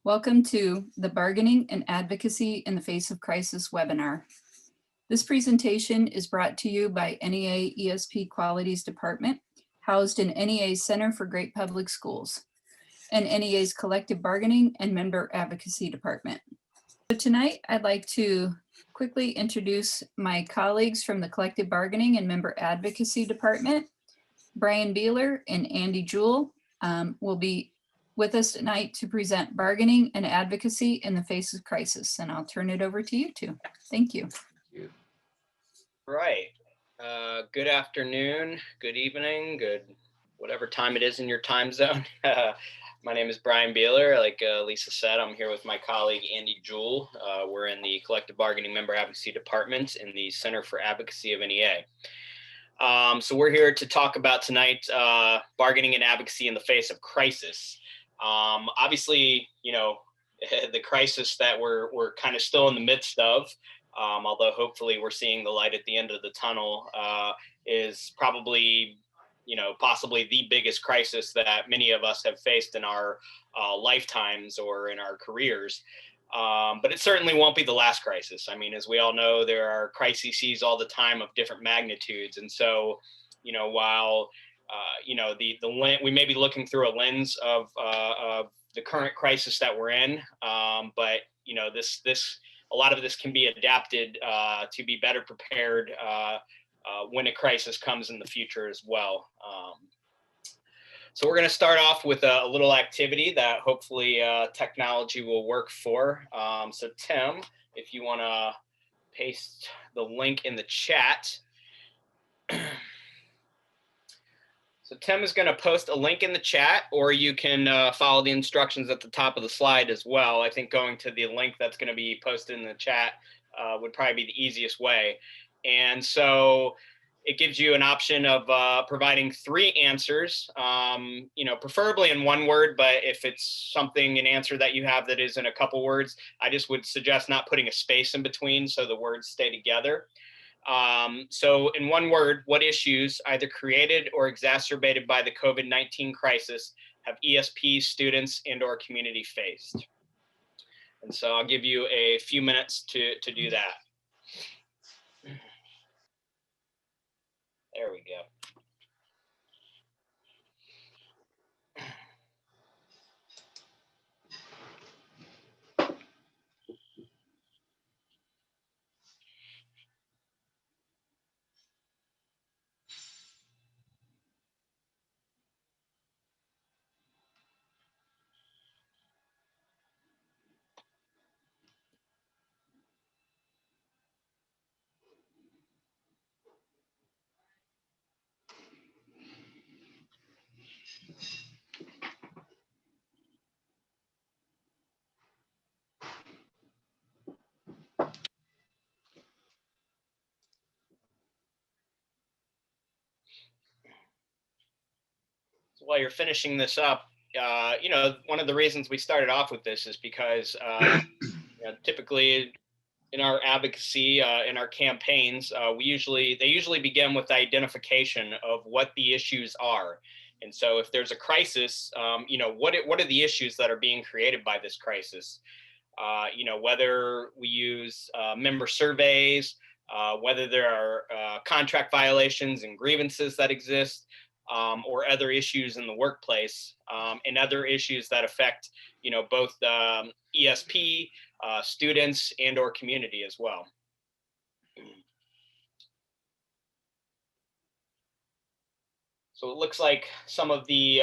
Welcome to the Bargaining and Advocacy in the Face of Crisis webinar. This presentation is brought to you by NEA ESP Qualities Department, housed in NEA's Center for Great Public Schools, and NEA's Collective Bargaining and Member Advocacy Department. So tonight, I'd like to quickly introduce my colleagues from the Collective Bargaining and Member Advocacy Department. Brian Beeler and Andy Jewell will be with us tonight to present bargaining and advocacy in the face of crisis. And I'll turn it over to you two. Thank you. Right. Good afternoon, good evening, good whatever time it is in your time zone. My name is Brian Beeler. Like Lisa said, I'm here with my colleague Andy Jewell. We're in the Collective Bargaining Member Advocacy Department in the Center for Advocacy of NEA. So we're here to talk about tonight bargaining and advocacy in the face of crisis. Obviously, you know, the crisis that we're kind of still in the midst of, although hopefully we're seeing the light at the end of the tunnel, is probably, you know, possibly the biggest crisis that many of us have faced in our lifetimes or in our careers. But it certainly won't be the last crisis. I mean, as we all know, there are crises all the time of different magnitudes. And so, you know, while, you know, we may be looking through a lens of the current crisis that we're in, but, you know, a lot of this can be adapted to be better prepared when a crisis comes in the future as well. So we're going to start off with a little activity that hopefully technology will work for. So Tim, if you want to paste the link in the chat. So Tim is going to post a link in the chat, or you can follow the instructions at the top of the slide as well. I think going to the link that's going to be posted in the chat would probably be the easiest way. And so it gives you an option of providing 3 answers, you know, preferably in 1 word, but if it's an answer that you have that is in a couple words, I just would suggest not putting a space in between so the words stay together. So in 1 word, what issues, either created or exacerbated by the COVID-19 crisis, have ESP students and or community faced? And so I'll give you a few minutes to do that. There we go. So while you're finishing this up, you know, one of the reasons we started off with this is because you know, typically in our advocacy, in our campaigns, they usually begin with the identification of what the issues are. And so if there's a crisis, you know, what are the issues that are being created by this crisis? You know, whether we use member surveys, whether there are contract violations and grievances that exist, or other issues in the workplace, and other issues that affect, you know, both ESP, students, and or community as well. So it looks like some of the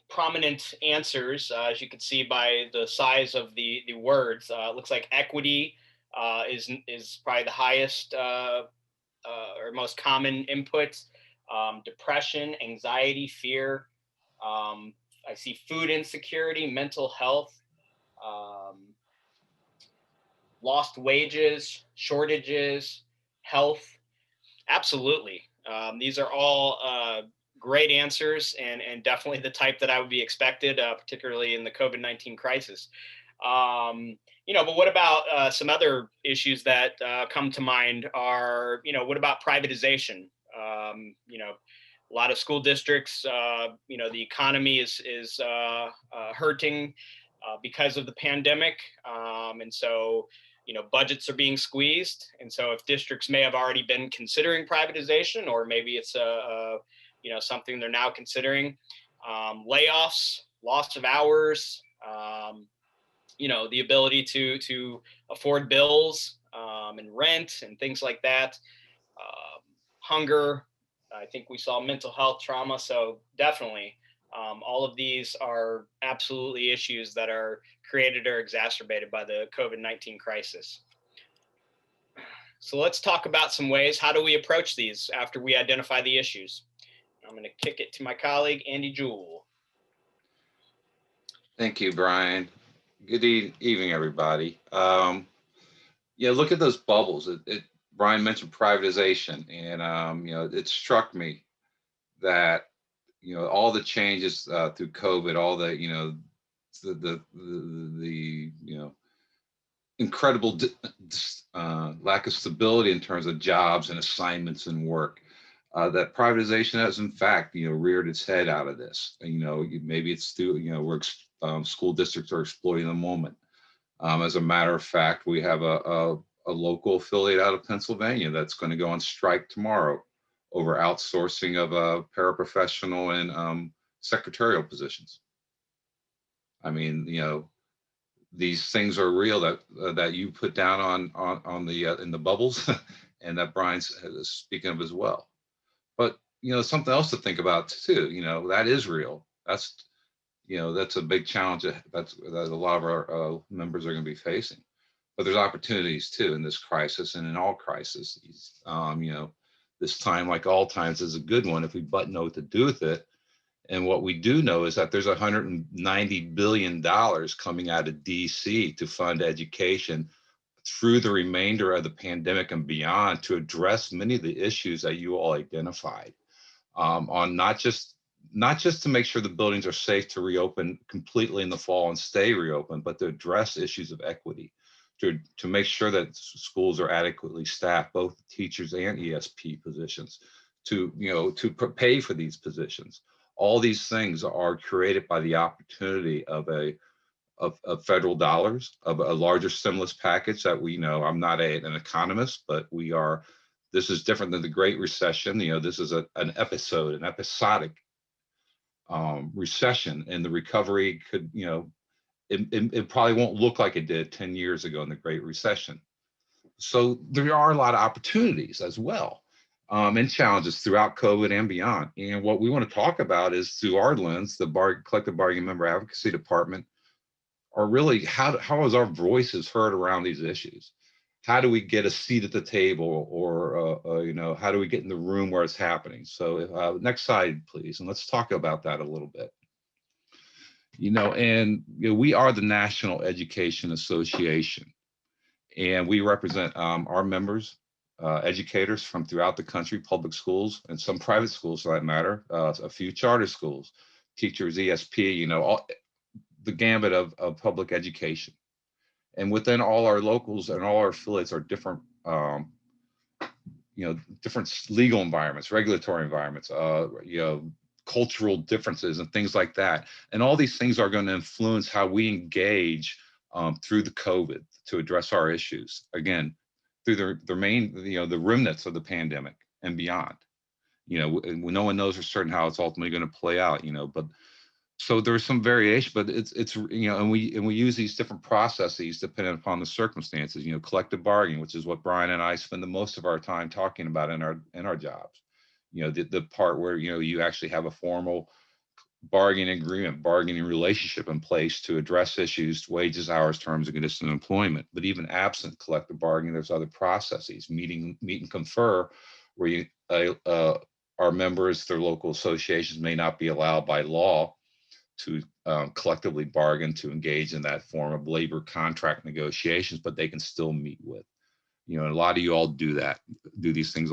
prominent answers, as you can see by the size of the words, it looks like equity is probably the highest or most common input. Depression, anxiety, fear. I see food insecurity, mental health, lost wages, shortages, health. Absolutely. These are all great answers and definitely the type that I would be expected, particularly in the COVID-19 crisis. You know, but what about some other issues that come to mind are, you know, what about privatization? You know, a lot of school districts, you know, the economy is hurting. because of the pandemic. And so, budgets are being squeezed. And so if districts may have already been considering privatization, or maybe it's something they're now considering, layoffs, loss of hours, the ability to afford bills and rent and things like that, hunger. I think we saw mental health trauma. So definitely, all of these are absolutely issues that are created or exacerbated by the COVID-19 crisis. So let's talk about some ways. How do we approach these after we identify the issues? I'm going to kick it to my colleague, Andy Jewell. Thank you, Brian. Good evening, everybody. Look at those bubbles. Brian mentioned privatization, and it struck me that all the changes through COVID, all the the incredible lack of stability in terms of jobs and assignments and work. That privatization has, in fact, reared its head out of this. Maybe it's through, where school districts are exploiting the moment. As a matter of fact, we have a local affiliate out of Pennsylvania that's going to go on strike tomorrow over outsourcing of paraprofessional and secretarial positions. I mean, these things are real that you put down on the in the bubbles, and that Brian's speaking of as well. But something else to think about too. That is real. That's a big challenge that a lot of our members are going to be facing. But there's opportunities too in this crisis and in all crises. This time, like all times, is a good one if we but know what to do with it. And what we do know is that there's $190 billion coming out of DC to fund education through the remainder of the pandemic and beyond, to address many of the issues that you all identified, on not just to make sure the buildings are safe to reopen completely in the fall and stay reopened, but to address issues of equity, to make sure that schools are adequately staffed, both teachers and ESP positions, to pay for these positions. All these things are created by the opportunity of federal dollars, of a larger stimulus package that we know. I'm not an economist, but this is different than the Great Recession. This is an episodic recession, and the recovery could, it probably won't look like it did 10 years ago in the Great Recession. So there are a lot of opportunities as well, and challenges throughout COVID and beyond. And what we want to talk about is, through our lens, the Collective Bargaining Member Advocacy Department, are really how is our voices heard around these issues? How do we get a seat at the table, or how do we get in the room where it's happening? So next slide, please, and let's talk about that a little bit. We are the National Education Association, and we represent our members, educators from throughout the country, public schools and some private schools for that matter, a few charter schools, teachers, ESP, all the gambit of public education. And within all our locals and all our affiliates are different, different legal environments, regulatory environments, cultural differences and things like that. And all these things are going to influence how we engage through the COVID to address our issues. Again, through the main, the remnants of the pandemic and beyond. No one knows for certain how it's ultimately going to play out, but so there's some variation, but it's and we use these different processes depending upon the circumstances. Collective bargaining, which is what Brian and I spend the most of our time talking about in our jobs. The part where you actually have a formal bargaining agreement, bargaining relationship in place to address issues, wages, hours, terms, and conditions of employment. But even absent collective bargaining, there's other processes, meet and confer, where our members, their local associations, may not be allowed by law to collectively bargain, to engage in that form of labor contract negotiations, but they can still meet with. A lot of you all do these things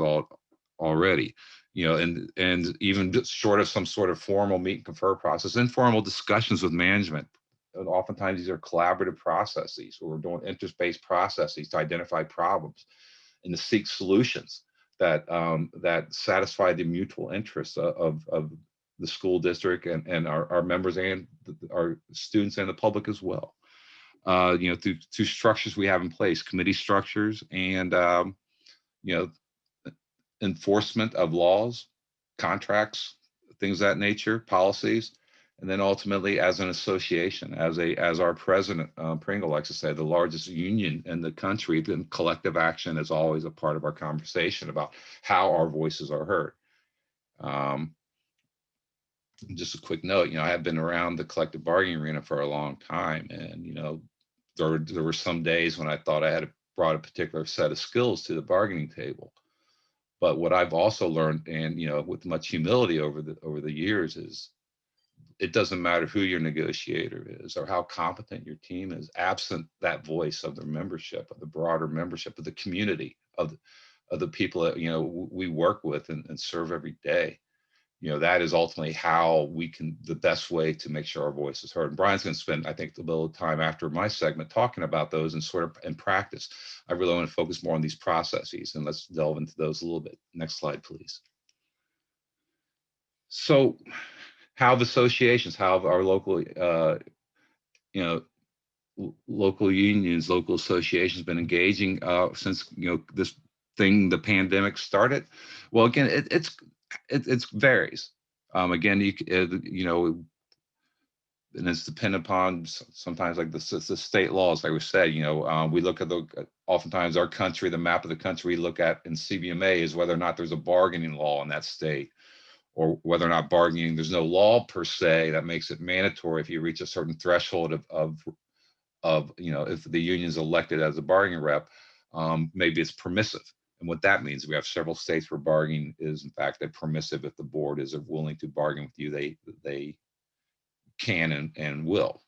already. And even just short of some sort of formal meet and confer process, informal discussions with management. And oftentimes these are collaborative processes, where we're doing interest-based processes to identify problems and to seek solutions that satisfy the mutual interests of the school district and our members and our students and the public as well. Through structures we have in place, committee structures and, you know, enforcement of laws, contracts, things of that nature, policies. And then ultimately as an association, as our president, Pringle likes to say, the largest union in the country, then collective action is always a part of our conversation about how our voices are heard. Just a quick note, I have been around the collective bargaining arena for a long time. And, there were some days when I thought I had brought a particular set of skills to the bargaining table. But what I've also learned, and, with much humility over the years, is it doesn't matter who your negotiator is or how competent your team is, absent that voice of the membership, of the broader membership, of the community, of the people that, we work with and serve every day. That is ultimately how we can, the best way to make sure our voice is heard. And Brian's going to spend, I think, a little time after my segment talking about those and sort of in practice. I really want to focus more on these processes, and let's delve into those a little bit. Next slide, please. So how have associations, how have our local, local unions, local associations been engaging since, this thing, the pandemic started? Well, again, it varies. Again, and it's dependent upon sometimes like the state laws. Like we said, we look at oftentimes our country, the map of the country we look at in CBMA is whether or not there's a bargaining law in that state, or whether or not bargaining, there's no law per se that makes it mandatory if you reach a certain threshold of if the union's elected as a bargaining rep, maybe it's permissive. And what that means, we have several states where bargaining is in fact a permissive. If the board is willing to bargain with you, they can and will,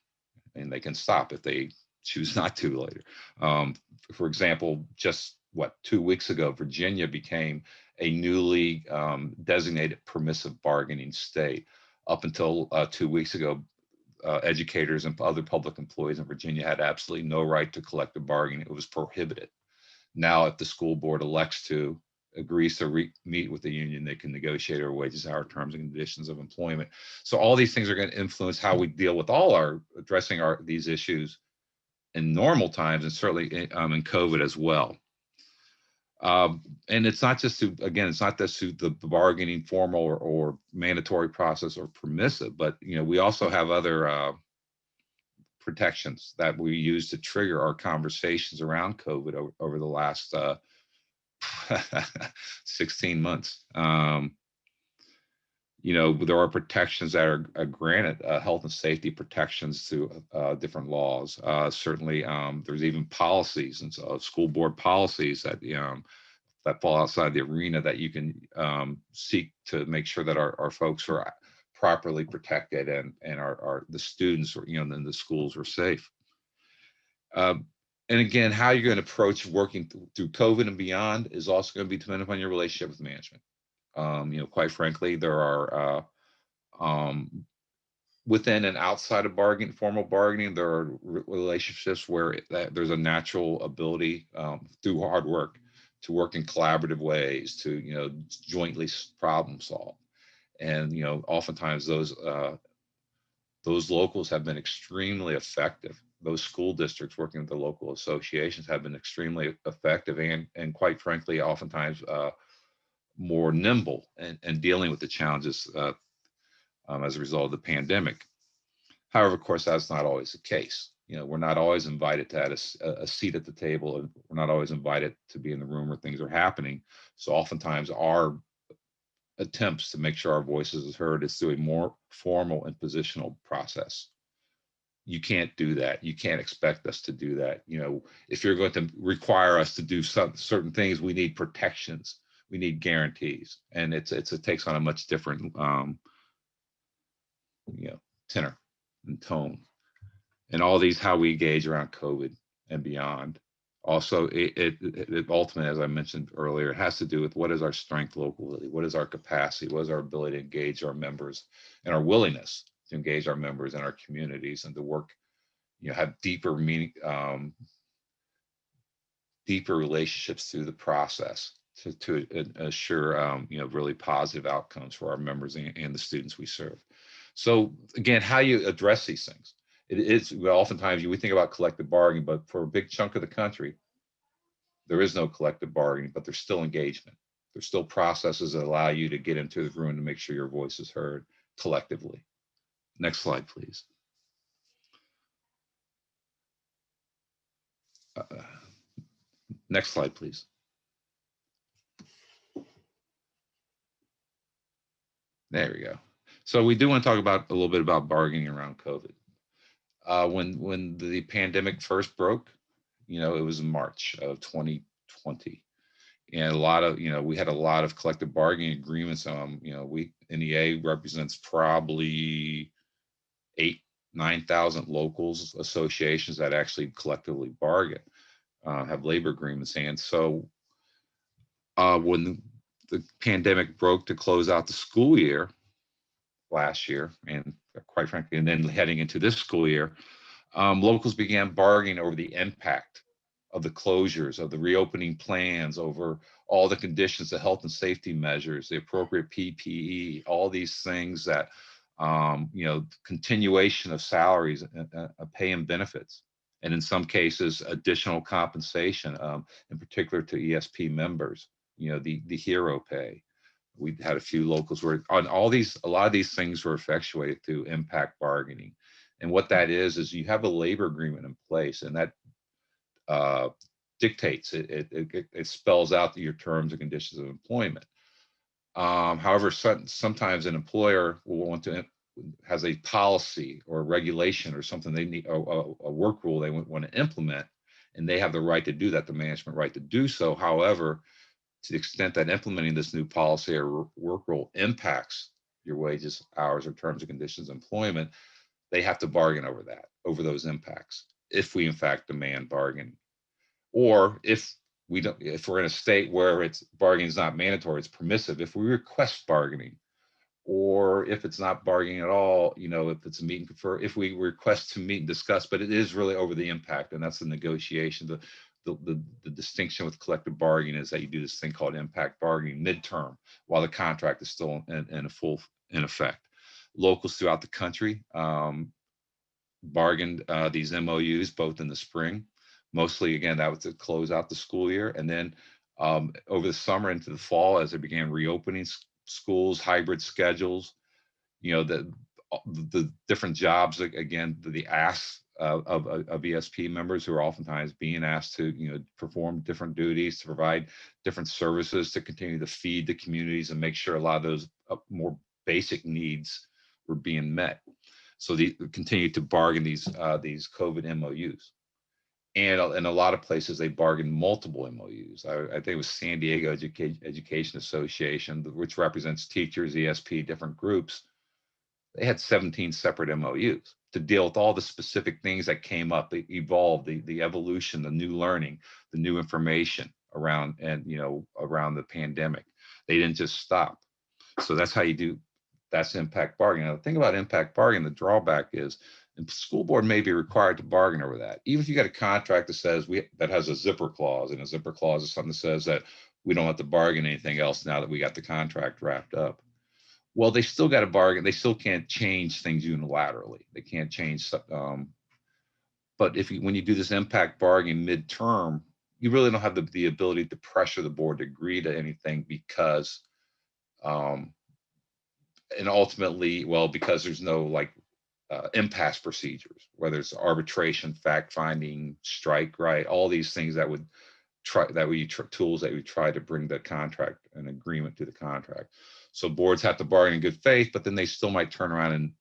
and they can stop if they choose not to later. For example, just 2 weeks ago, Virginia became a newly designated permissive bargaining state. Up until 2 weeks ago, educators and other public employees in Virginia had absolutely no right to collective bargaining. It was prohibited. Now, if the school board elects to, agrees to meet with the union, they can negotiate our wages, our terms and conditions of employment. So all these things are going to influence how we deal with addressing these issues in normal times, and certainly in COVID as well. And it's not just it's not just the bargaining formal or mandatory process or permissive, but we also have other protections that we use to trigger our conversations around COVID over the last 16 months. There are protections that are granted, health and safety protections through different laws. Certainly, there's even policies and school board policies that that fall outside the arena that you can seek to make sure that our folks are properly protected and the students or and the schools are safe. And again, how you're going to approach working through COVID and beyond is also going to be dependent upon your relationship with management. Quite frankly, there are within and outside of formal bargaining, there are relationships where there's a natural ability through hard work to work in collaborative ways to jointly problem solve. And oftentimes those locals have been extremely effective. Those school districts working with the local associations have been extremely effective and quite frankly, oftentimes more nimble and dealing with the challenges as a result of the pandemic. However, of course, that's not always the case. We're not always invited to have a seat at the table, and we're not always invited to be in the room where things are happening. So oftentimes our attempts to make sure our voices is heard is through a more formal and positional process. You can't do that. You can't expect us to do that. If you're going to require us to do certain things, we need protections. We need guarantees, and it takes on a much different tenor and tone. And all these, how we engage around COVID and beyond. Also, it ultimately, as I mentioned earlier, it has to do with what is our strength locally, what is our capacity, what is our ability to engage our members, and our willingness to engage our members in our communities and to work, have deeper meaning, deeper relationships through the process to assure really positive outcomes for our members and the students we serve. So again, how you address these things. It is, well, oftentimes we think about collective bargaining, but for a big chunk of the country, there is no collective bargaining, but there's still engagement. There's still processes that allow you to get into the room to make sure your voice is heard collectively. Next slide, please. Next slide, please. There we go. So we do want to talk about a little bit about bargaining around COVID. When the pandemic first broke, it was in March of 2020. And a lot of, we had a lot of collective bargaining agreements. NEA represents probably 9,000 locals associations that actually collectively bargain, have labor agreements. And so when the pandemic broke to close out the school year last year, and quite frankly, and then heading into this school year, locals began bargaining over the impact of the closures, of the reopening plans, over all the conditions, the health and safety measures, the appropriate PPE, all these things that, continuation of salaries, pay and benefits, and in some cases, additional compensation, in particular to ESP members, the hero pay. We had a few locals where on a lot of these things were effectuated through impact bargaining. And what that is you have a labor agreement in place, and that dictates it spells out your terms and conditions of employment. However, sometimes an employer will has a policy or a regulation or something they need, a work rule they want to implement, and they have the right to do that, the management right to do so. However, to the extent that implementing this new policy or work rule impacts your wages, hours, or terms and conditions of employment, they have to bargain over those impacts, if we in fact demand bargaining. Or if we're in a state where bargaining is not mandatory, it's permissive, if we request bargaining, or if it's not bargaining at all, if it's a meet and confer, if we request to meet and discuss, but it is really over the impact, and that's the negotiation. The distinction with collective bargaining is that you do this thing called impact bargaining midterm while the contract is still in effect. Locals throughout the country bargained these MOUs both in the spring. Mostly, again, that was to close out the school year. And then over the summer into the fall, as they began reopening schools, hybrid schedules, the different jobs, again, the asks of ESP members who are oftentimes being asked to, perform different duties, to provide different services, to continue to feed the communities and make sure a lot of those more basic needs were being met. So they continued to bargain these COVID MOUs. And in a lot of places, they bargained multiple MOUs. I think it was San Diego Education Association, which represents teachers, ESP, different groups. They had 17 separate MOUs to deal with all the specific things that came up, the evolved, the evolution, the new learning, the new information around the pandemic. They didn't just stop. So that's how you do. That's impact bargaining. Now, the thing about impact bargaining, the drawback is, the school board may be required to bargain over that. Even if you got a contract that says that has a zipper clause, and a zipper clause is something that says that we don't have to bargain anything else now that we got the contract wrapped up. Well, they still got to bargain. They still can't change things unilaterally. They can't change. But when you do this impact bargaining midterm, you really don't have the ability to pressure the board to agree to anything because, and ultimately, because there's no impasse procedures, whether it's arbitration, fact finding, strike, right? All these things that would tools that we try to bring the contract, an agreement to the contract. So boards have to bargain in good faith, but then they still might turn around and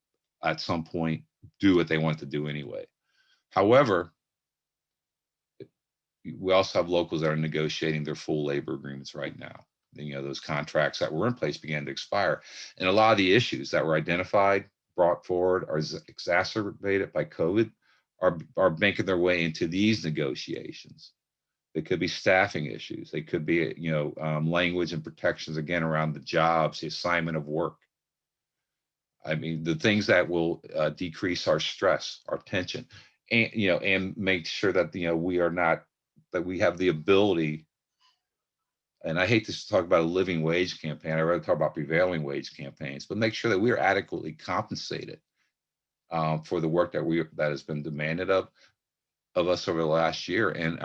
at some point do what they want to do anyway. However, we also have locals that are negotiating their full labor agreements right now. Those contracts that were in place began to expire, and a lot of the issues that were identified, brought forward, are exacerbated by COVID, are making their way into these negotiations. They could be staffing issues. They could be, language and protections, again, around the jobs, the assignment of work. I mean, the things that will decrease our stress, our tension, and, and make sure that, we are not, that we have the ability And I hate to talk about a living wage campaign. I'd rather talk about prevailing wage campaigns, but make sure that we are adequately compensated for the work that has been demanded of us over the last year. And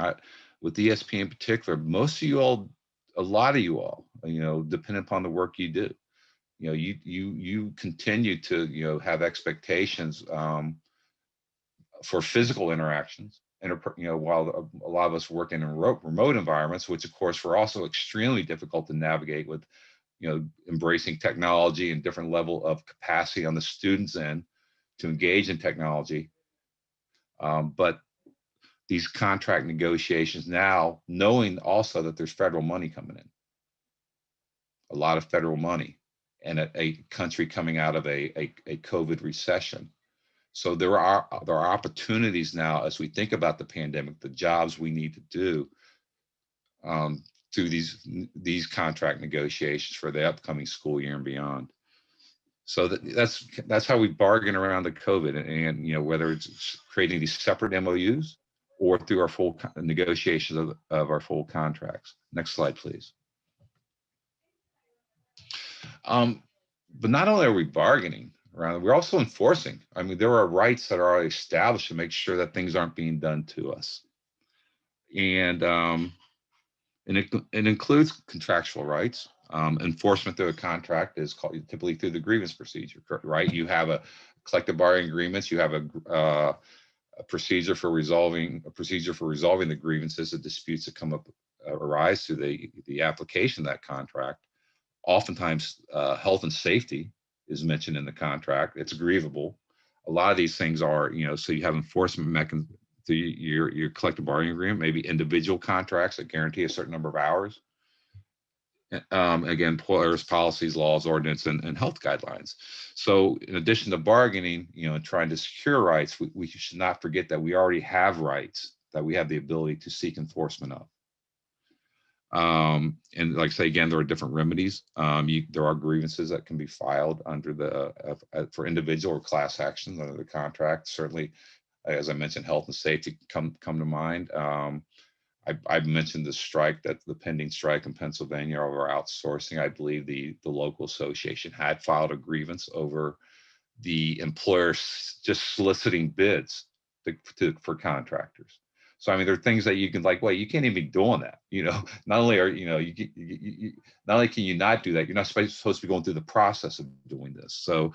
with ESP in particular, most of you all, a lot of you all, depending upon the work you do, you continue to have expectations for physical interactions. And while a lot of us work in remote environments, which of course were also extremely difficult to navigate with, embracing technology and different level of capacity on the students' end to engage in technology. But these contract negotiations now, knowing also that there's federal money coming in, a lot of federal money, and a country coming out of a COVID recession. So there are opportunities now as we think about the pandemic, the jobs we need to do through these contract negotiations for the upcoming school year and beyond. So that's how we bargain around the COVID, and whether it's creating these separate MOUs or through our full negotiations of our full contracts. Next slide, please. But not only are we bargaining around, we're also enforcing. I mean, there are rights that are already established to make sure that things aren't being done to us. And it includes contractual rights. Enforcement through a contract is called typically through the grievance procedure, right? You have a collective bargaining agreements. You have a procedure for resolving the grievances, the disputes that arise through the application of that contract. Oftentimes, health and safety is mentioned in the contract. It's grievable. A lot of these things are, so you have enforcement mechanisms through your collective bargaining agreement, maybe individual contracts that guarantee a certain number of hours. Again, employers, policies, laws, ordinance, and health guidelines. So in addition to bargaining, and trying to secure rights, we should not forget that we already have rights that we have the ability to seek enforcement of. And like I say, again, there are different remedies. There are grievances that can be filed under for individual or class actions under the contract. Certainly, as I mentioned, health and safety come to mind. I've mentioned the pending strike in Pennsylvania over outsourcing. I believe the local association had filed a grievance over the employer just soliciting bids for contractors. So I mean, there are things that you can wait, you can't even be doing that. Not only are not only can you not do that, you're not supposed to be going through the process of doing this. So,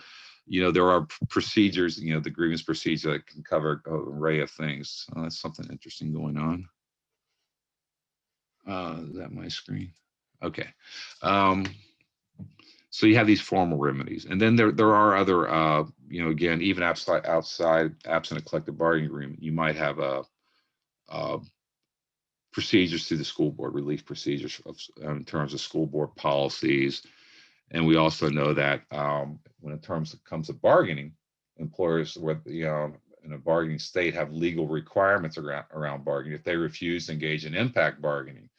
there are procedures, the grievance procedure that can cover an array of things. That's something interesting going on. Is that my screen? Okay. So you have these formal remedies, and then there are other, again, even absent a collective bargaining agreement, you might have procedures through the school board, relief procedures in terms of school board policies. And we also know that when it comes to bargaining, employers in a bargaining state have legal requirements around bargaining. If they refuse to engage in impact bargaining,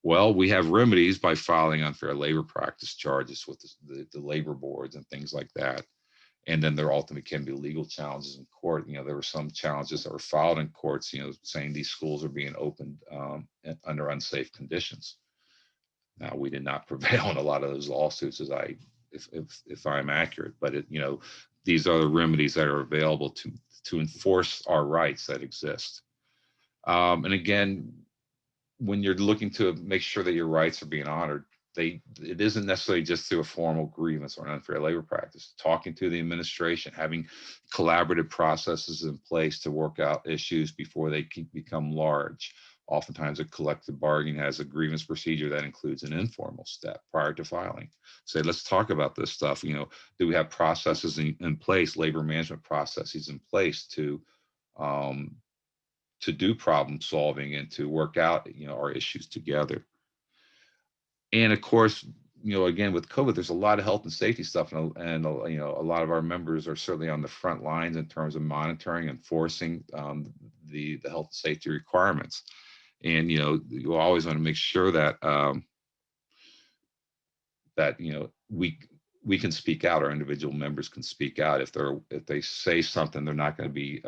well, we have remedies by filing unfair labor practice charges with the labor boards and things like that. And then there ultimately can be legal challenges in court. There were some challenges that were filed in courts, saying these schools are being opened under unsafe conditions. Now, we did not prevail in a lot of those lawsuits, if I'm accurate. But these are the remedies that are available to enforce our rights that exist. And again, when you're looking to make sure that your rights are being honored, it isn't necessarily just through a formal grievance or an unfair labor practice. Talking to the administration, having collaborative processes in place to work out issues before they become large. Oftentimes, a collective bargaining has a grievance procedure that includes an informal step prior to filing. Say, let's talk about this stuff. Do we have processes in place, labor management processes in place to do problem solving and to work out, our issues together. And of course, again, with COVID, there's a lot of health and safety stuff, and a lot of our members are certainly on the front lines in terms of monitoring, enforcing the health and safety requirements. And you always want to make sure that we can speak out. Our individual members can speak out if they say something, they're not going to be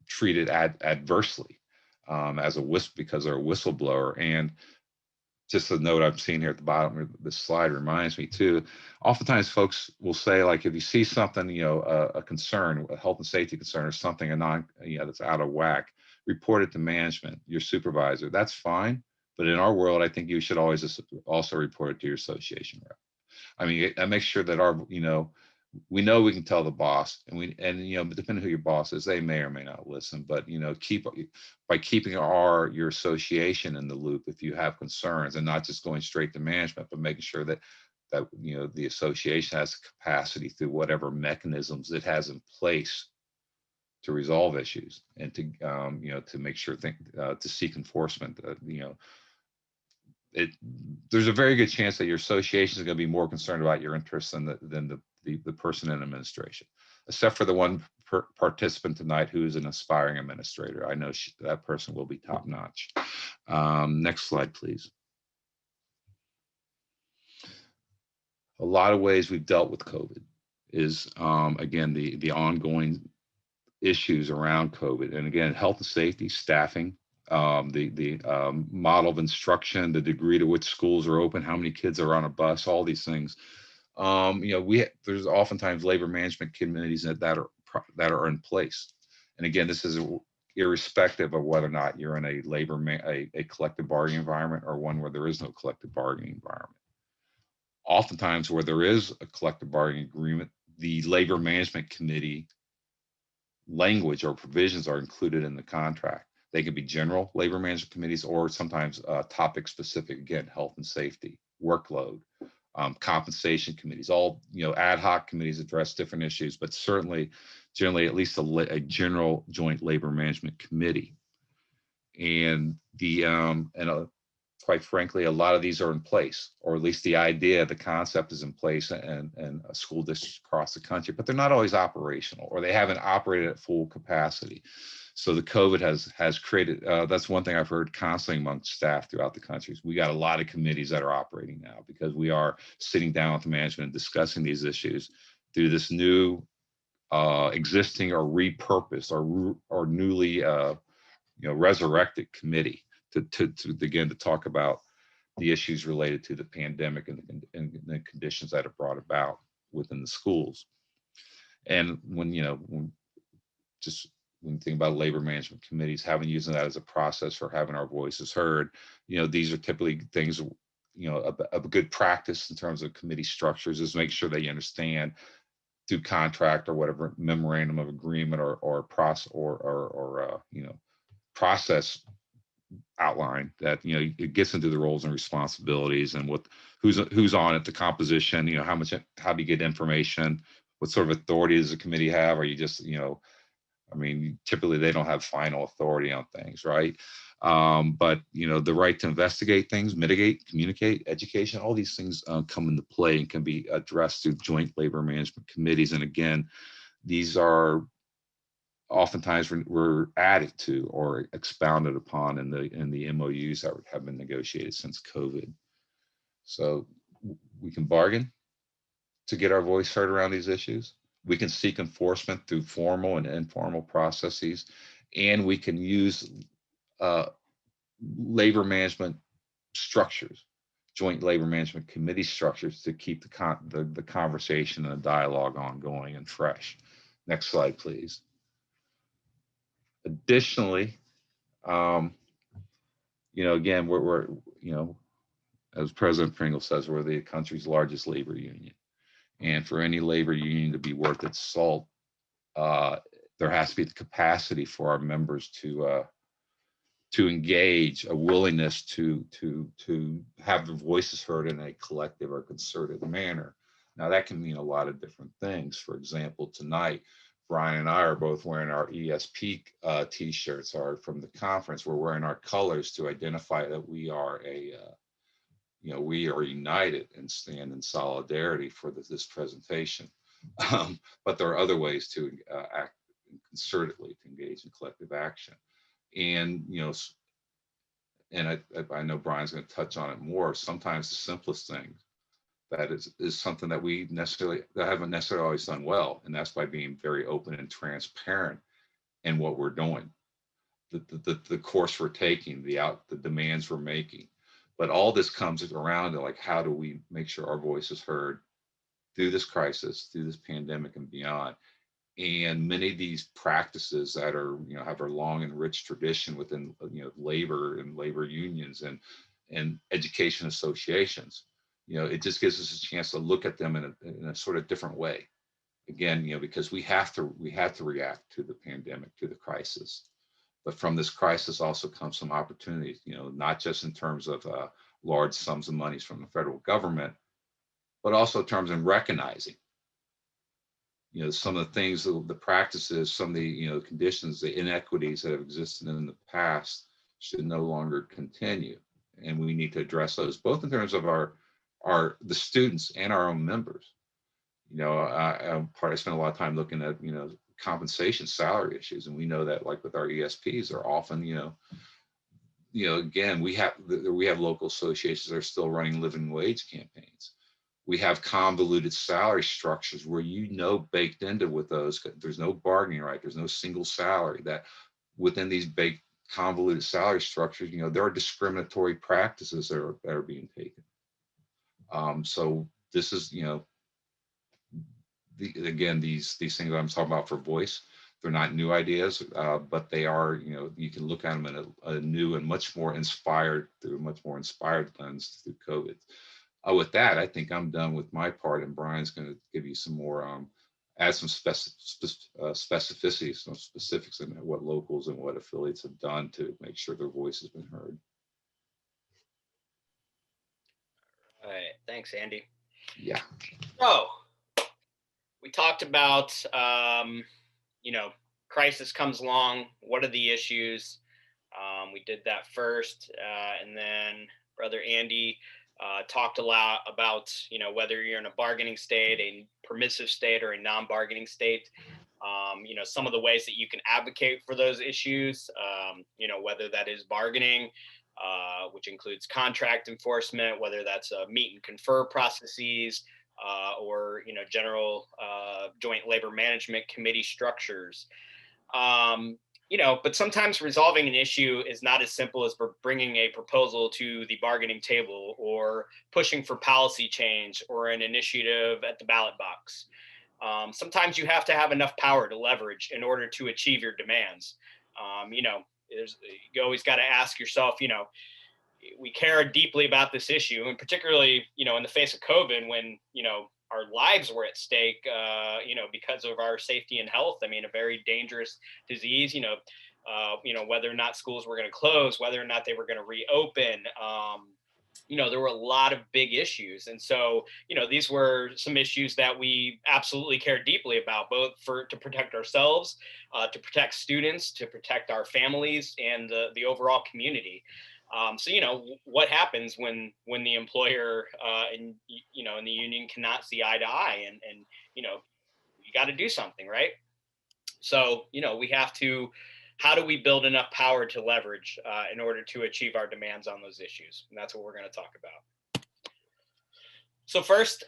treated adversely because they're a whistleblower. And just a note I'm seeing here at the bottom of this slide reminds me too. Oftentimes folks will say, like, if you see something, a concern, a health and safety concern or something, that's out of whack, report it to management, your supervisor. That's fine. But in our world, I think you should always also report it to your association rep. I mean, that makes sure that we know we can tell the boss, and depending who your boss is, they may or may not listen, but by keeping your association in the loop if you have concerns, and not just going straight to management, but making sure that the association has the capacity through whatever mechanisms it has in place to resolve issues, and to make sure to seek enforcement. There's a very good chance that your association is going to be more concerned about your interests than the person in administration, except for the one participant tonight who is an aspiring administrator. I know that person will be top notch. Next slide, please. A lot of ways we've dealt with COVID is, again, the ongoing issues around COVID. And again, health and safety, staffing, the model of instruction, the degree to which schools are open, how many kids are on a bus, all these things. There's oftentimes labor management committees that are in place. And again, this is irrespective of whether or not you're in a collective bargaining environment or one where there is no collective bargaining environment. Oftentimes where there is a collective bargaining agreement, the labor management committee language or provisions are included in the contract. They can be general labor management committees or sometimes topic specific, again, health and safety, workload, compensation committees. All ad hoc committees address different issues, but certainly generally at least a general joint labor management committee. And quite frankly, a lot of these are in place, or at least the idea, the concept is in place and school districts across the country, but they're not always operational, or they haven't operated at full capacity. So the COVID has created, that's one thing I've heard constantly amongst staff throughout the country. We got a lot of committees that are operating now because we are sitting down with management and discussing these issues through this new existing or repurposed or newly resurrected committee to begin to talk about the issues related to the pandemic and the conditions that are brought about within the schools. And when you think about labor management committees, using that as a process for having our voices heard, these are typically things, a good practice in terms of committee structures is make sure that you understand through contract or whatever memorandum of agreement or process outline that it gets into the roles and responsibilities and who's on it, the composition, how do you get information, what sort of authority does the committee have? Are you just typically they don't have final authority on things, right? But the right to investigate things, mitigate, communicate, education, all these things come into play and can be addressed through joint labor management committees. And again, these are oftentimes were added to or expounded upon in the MOUs that have been negotiated since COVID. So we can bargain to get our voice heard around these issues. We can seek enforcement through formal and informal processes, and we can use labor management structures, joint labor management committee structures to keep the conversation and the dialogue ongoing and fresh. Next slide, please. Additionally, again, we're as President Pringle says, we're the country's largest labor union. And for any labor union to be worth its salt, there has to be the capacity for our members to engage, a willingness to have their voices heard in a collective or concerted manner. Now that can mean a lot of different things. For example, tonight, Brian and I are both wearing our ESP t-shirts from the conference. We're wearing our colors to identify that we are we are united and stand in solidarity for this presentation. But there are other ways to act concertedly, to engage in collective action. And, I know Brian's going to touch on it more. Sometimes the simplest thing that is something that haven't necessarily always done well. And that's by being very open and transparent in what we're doing, the course we're taking, the demands we're making. But all this comes around to like, how do we make sure our voice is heard through this crisis, through this pandemic and beyond? And many of these practices that are, have a long and rich tradition within, labor and labor unions and education associations, it just gives us a chance to look at them in a sort of different way. Again, because we have to react to the pandemic, to the crisis. But from this crisis also comes some opportunities, not just in terms of large sums of monies from the federal government, but also in terms of recognizing, some of the things, the practices, some of the, conditions, the inequities that have existed in the past should no longer continue. And we need to address those, both in terms of the students and our own members. I spent a lot of time looking at, compensation, salary issues. And we know that, like with our ESPs, they're often, again, we have local associations that are still running living wage campaigns. We have convoluted salary structures where, baked into with those, there's no bargaining right. There's no single salary. That within these baked convoluted salary structures, there are discriminatory practices that are being taken. So this is, again, these things that I'm talking about for voice, they're not new ideas, but they are, you can look at them in a new and much more inspired lens through COVID. With that, I think I'm done with my part, and Brian's going to give you some more, add some specificity, some specifics in what locals and what affiliates have done to make sure their voice has been heard. All right, thanks, Andy. Yeah. So we talked about, crisis comes along. What are the issues? We did that first, and then Brother Andy talked a lot about, whether you're in a bargaining state, a permissive state, or a non-bargaining state. Some of the ways that you can advocate for those issues, whether that is bargaining, which includes contract enforcement, whether that's meet and confer processes, or general joint labor management committee structures. But sometimes resolving an issue is not as simple as bringing a proposal to the bargaining table or pushing for policy change or an initiative at the ballot box. Sometimes you have to have enough power to leverage in order to achieve your demands. You always got to ask yourself, we care deeply about this issue, and particularly, in the face of COVID, when, our lives were at stake, because of our safety and health. I mean, a very dangerous disease, whether or not schools were going to close, whether or not they were going to reopen, there were a lot of big issues. And so, these were some issues that we absolutely care deeply about, both to protect ourselves, to protect students, to protect our families and the overall community. So, what happens when the employer and the union cannot see eye to eye, and you got to do something, right? So, we have to, how do we build enough power to leverage in order to achieve our demands on those issues? And that's what we're going to talk about. So first,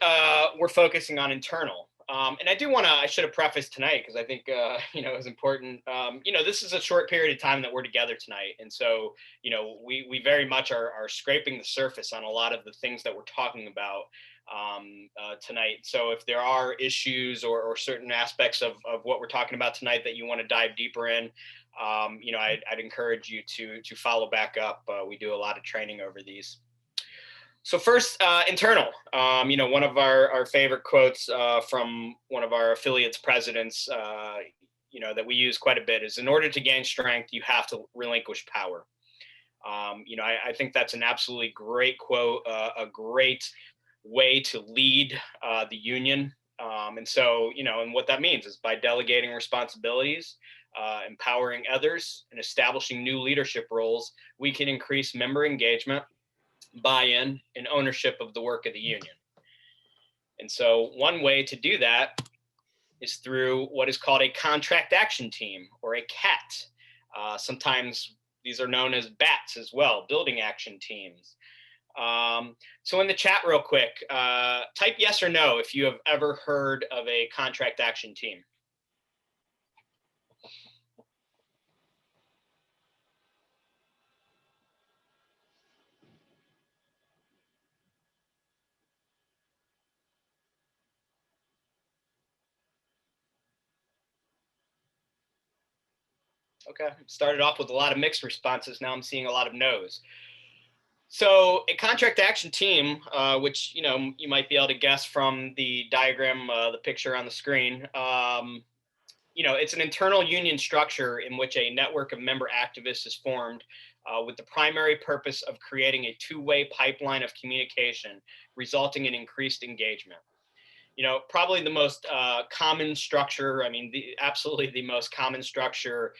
we're focusing on internal. And I should have prefaced tonight, because I think, it was important. This is a short period of time that we're together tonight. And so, we very much are scraping the surface on a lot of the things that we're talking about tonight. So if there are issues or certain aspects of what we're talking about tonight that you want to dive deeper in, I'd encourage you to follow back up. We do a lot of training over these. So first, internal, one of our favorite quotes from one of our affiliates presidents, that we use quite a bit is, in order to gain strength, you have to relinquish power. I think that's an absolutely great quote, a great way to lead the union. And so, and what that means is by delegating responsibilities, empowering others, and establishing new leadership roles, we can increase member engagement, buy-in, and ownership of the work of the union. And so one way to do that is through what is called a contract action team, or a CAT. Sometimes these are known as BATs as well, building action teams. So in the chat real quick, type yes or no if you have ever heard of a contract action team. Okay. Started off with a lot of mixed responses. Now I'm seeing a lot of no's. So a contract action team, which, you might be able to guess from the diagram, the picture on the screen, it's an internal union structure in which a network of member activists is formed with the primary purpose of creating a two-way pipeline of communication, resulting in increased engagement. Probably the most common structure, absolutely the most common structure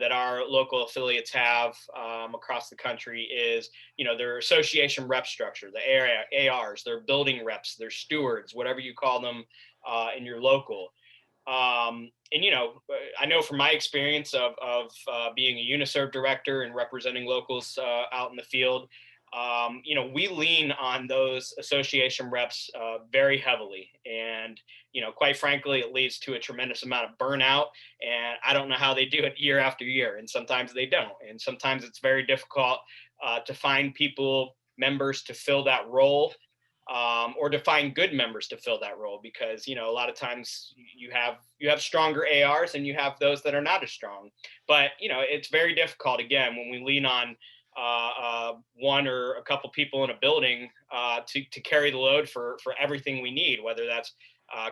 that our local affiliates have across the country is, their association rep structure, the ARs, their building reps, their stewards, whatever you call them in your local. I know from my experience of being a UNISERV director and representing locals out in the field, we lean on those association reps very heavily. And, quite frankly, it leads to a tremendous amount of burnout. And I don't know how they do it year after year. And sometimes they don't. And sometimes it's very difficult to find members to fill that role. Or to find good members to fill that role, because a lot of times you have stronger ARs and you have those that are not as strong. But it's very difficult, again, when we lean on one or a couple people in a building to carry the load for everything we need, whether that's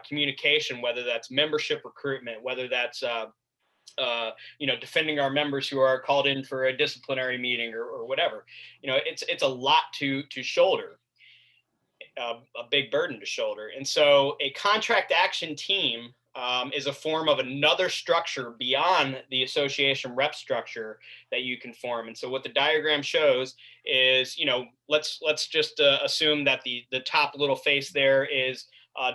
communication, whether that's membership recruitment, whether that's defending our members who are called in for a disciplinary meeting or whatever. It's a lot to shoulder. A big burden to shoulder. And so a contract action team is a form of another structure beyond the association rep structure that you can form. And so what the diagram shows is, let's just assume that the top little face there is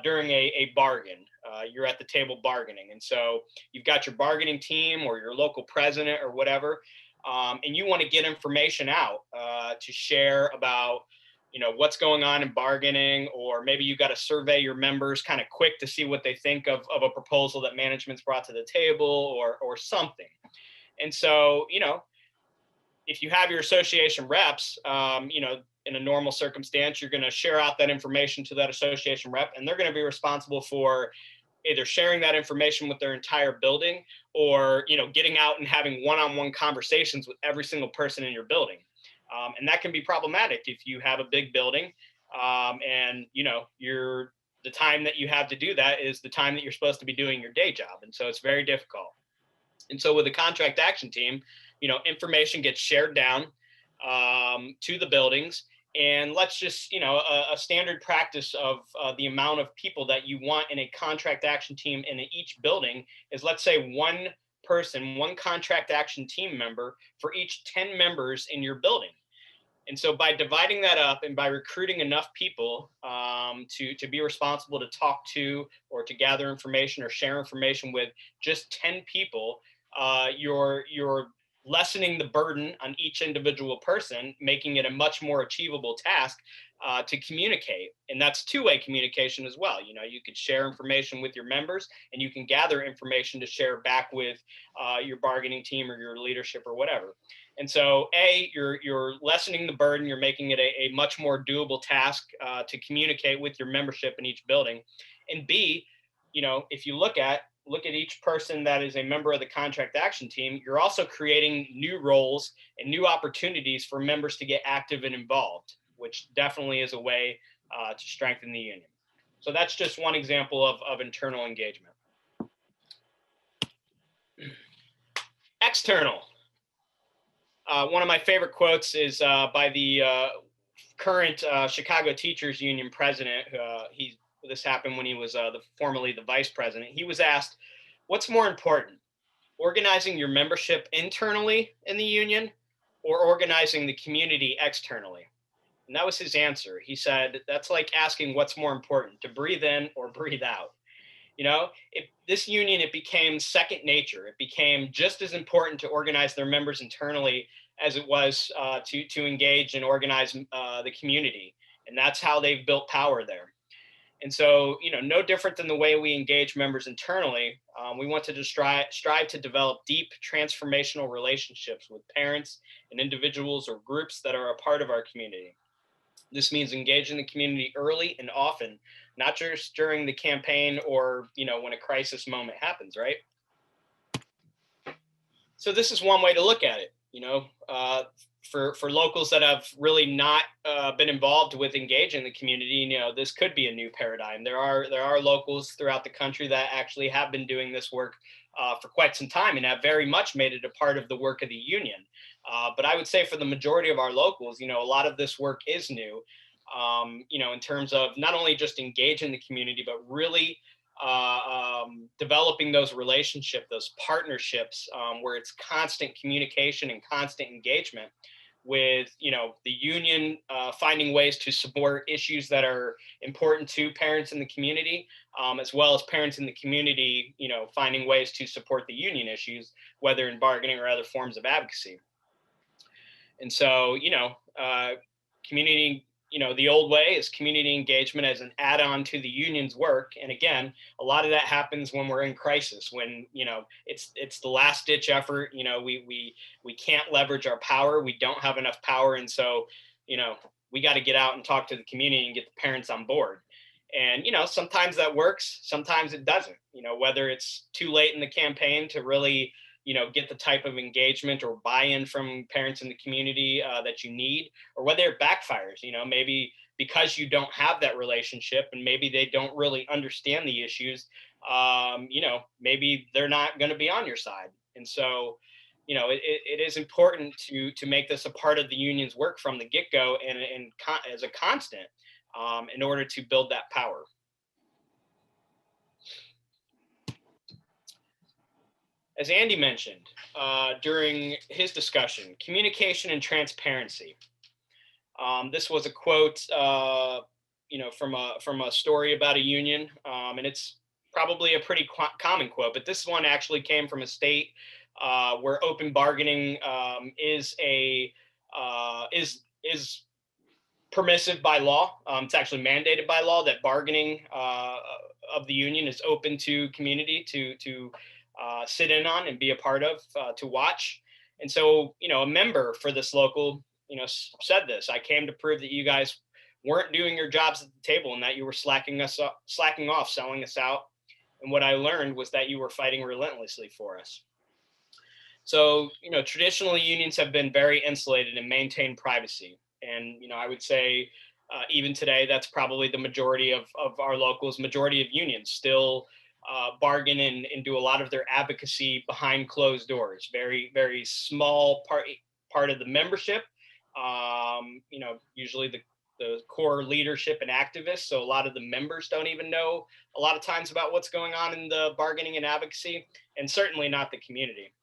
during a bargain. You're at the table bargaining. And so you've got your bargaining team or your local president or whatever, and you want to get information out to share about what's going on in bargaining, or maybe you got to survey your members kind of quick to see what they think of a proposal that management's brought to the table or something. And so, if you have your association reps, in a normal circumstance, you're going to share out that information to that association rep, and they're going to be responsible for either sharing that information with their entire building or, getting out and having one-on-one conversations with every single person in your building. And that can be problematic if you have a big building and, the time that you have to do that is the time that you're supposed to be doing your day job. And so it's very difficult. And so with a contract action team, information gets shared down to the buildings. And let's just, a standard practice of the amount of people that you want in a contract action team in each building is, let's say, one contract action team member for each 10 members in your building. And so by dividing that up and by recruiting enough people to be responsible to talk to or to gather information or share information with just 10 people, you're lessening the burden on each individual person, making it a much more achievable task to communicate. And that's two-way communication as well. You could share information with your members, and you can gather information to share back with your bargaining team or your leadership or whatever. And so you're lessening the burden, you're making it a much more doable task to communicate with your membership in each building. And B, if you look at each person that is a member of the contract action team, you're also creating new roles and new opportunities for members to get active and involved, which definitely is a way to strengthen the union. So that's just one example of internal engagement. External. One of my favorite quotes is by the current Chicago Teachers Union president. This happened when he was formerly the vice president. He was asked, what's more important, organizing your membership internally in the union or organizing the community externally? And that was his answer. He said, that's like asking what's more important, to breathe in or breathe out. This union, it became second nature. It became just as important to organize their members internally as it was to engage and organize the community. And that's how they've built power there. And so, no different than the way we engage members internally, we want to strive to develop deep transformational relationships with parents and individuals or groups that are a part of our community. This means engaging the community early and often, not just during the campaign or, when a crisis moment happens, right? So this is one way to look at it, for locals that have really not been involved with engaging the community, this could be a new paradigm. There are locals throughout the country that actually have been doing this work for quite some time and have very much made it a part of the work of the union. But I would say for the majority of our locals, a lot of this work is new, in terms of not only just engaging the community, but really developing those relationships, those partnerships, where it's constant communication and constant engagement with, the union, finding ways to support issues that are important to parents in the community, as well as parents in the community, finding ways to support the union issues, whether in bargaining or other forms of advocacy. And so, community, the old way is community engagement as an add-on to the union's work. And again, a lot of that happens when we're in crisis, when, it's the last ditch effort. We can't leverage our power. We don't have enough power. And so, we got to get out and talk to the community and get the parents on board. And, sometimes that works, sometimes it doesn't, whether it's too late in the campaign to really, get the type of engagement or buy-in from parents in the community that you need, or whether it backfires, maybe because you don't have that relationship and maybe they don't really understand the issues, maybe they're not going to be on your side. And so, it is important to make this a part of the union's work from the get-go and as a constant, in order to build that power. As Andy mentioned during his discussion, communication and transparency. This was a quote, from a story about a union, and it's probably a pretty common quote. But this one actually came from a state where open bargaining is permissive by law. It's actually mandated by law that bargaining of the union is open to community to sit in on and be a part of, to watch. And so, a member for this local, said this: "I came to prove that you guys weren't doing your jobs at the table and that you were slacking off, selling us out. And what I learned was that you were fighting relentlessly for us." So, traditionally unions have been very insulated and maintain privacy. And, I would say even today, that's probably the majority of our locals, majority of unions still bargain and do a lot of their advocacy behind closed doors. Very, very small part of the membership. Usually the core leadership and activists. So a lot of the members don't even know a lot of times about what's going on in the bargaining and advocacy, and certainly not the community.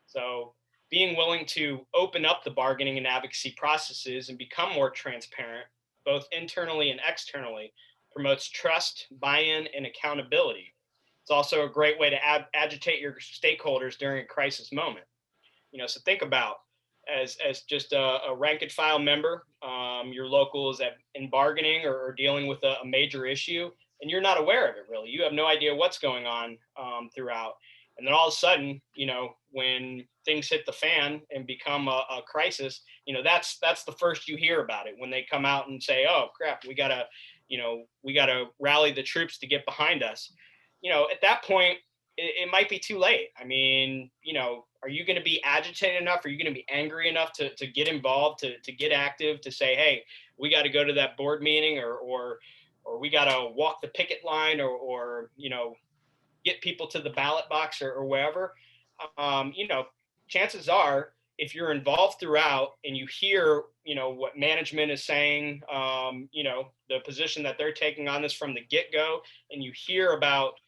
So being willing to open up the bargaining and advocacy processes and become more transparent, both internally and externally, promotes trust, buy-in, and accountability. It's also a great way to agitate your stakeholders during a crisis moment. So think about, as just a rank and file member, your local is in bargaining or dealing with a major issue, and you're not aware of it really. You have no idea what's going on throughout. And then all of a sudden, when things hit the fan and become a crisis, that's the first you hear about it, when they come out and say, "Oh crap, we gotta rally the troops to get behind us." At that point, it might be too late. I mean, are you going to be agitated enough? Are you going to be angry enough to get involved, to get active, to say, "Hey, we got to go to that board meeting, or we got to walk the picket line, or get people to the ballot box, or wherever." Chances are, if you're involved throughout and you hear, what management is saying, the position that they're taking on this from the get-go, and you hear about,